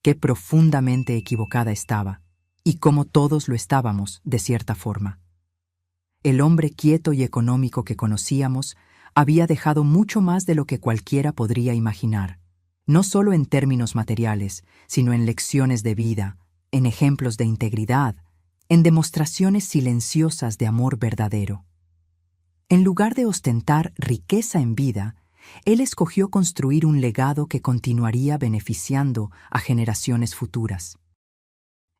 Speaker 1: Qué profundamente equivocada estaba, y cómo todos lo estábamos, de cierta forma. El hombre quieto y económico que conocíamos había dejado mucho más de lo que cualquiera podría imaginar, no solo en términos materiales, sino en lecciones de vida, en ejemplos de integridad, en demostraciones silenciosas de amor verdadero. En lugar de ostentar riqueza en vida, él escogió construir un legado que continuaría beneficiando a generaciones futuras.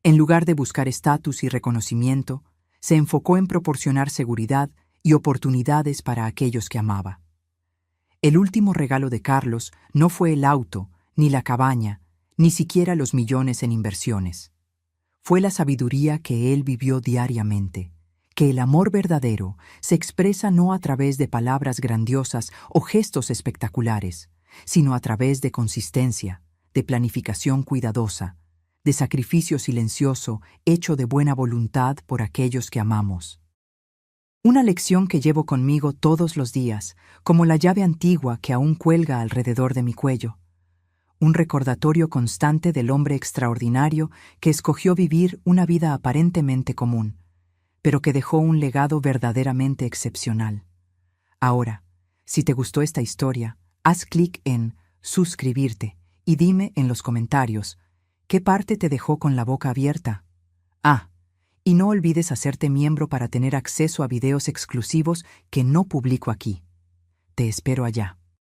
Speaker 1: En lugar de buscar estatus y reconocimiento, se enfocó en proporcionar seguridad y oportunidades para aquellos que amaba. El último regalo de Carlos no fue el auto, ni la cabaña, ni siquiera los millones en inversiones. Fue la sabiduría que él vivió diariamente, que el amor verdadero se expresa no a través de palabras grandiosas o gestos espectaculares, sino a través de consistencia, de planificación cuidadosa, de sacrificio silencioso hecho de buena voluntad por aquellos que amamos. Una lección que llevo conmigo todos los días, como la llave antigua que aún cuelga alrededor de mi cuello. Un recordatorio constante del hombre extraordinario que escogió vivir una vida aparentemente común, pero que dejó un legado verdaderamente excepcional. Ahora, si te gustó esta historia, haz clic en suscribirte y dime en los comentarios qué parte te dejó con la boca abierta. Y no olvides hacerte miembro para tener acceso a videos exclusivos que no publico aquí. Te espero allá.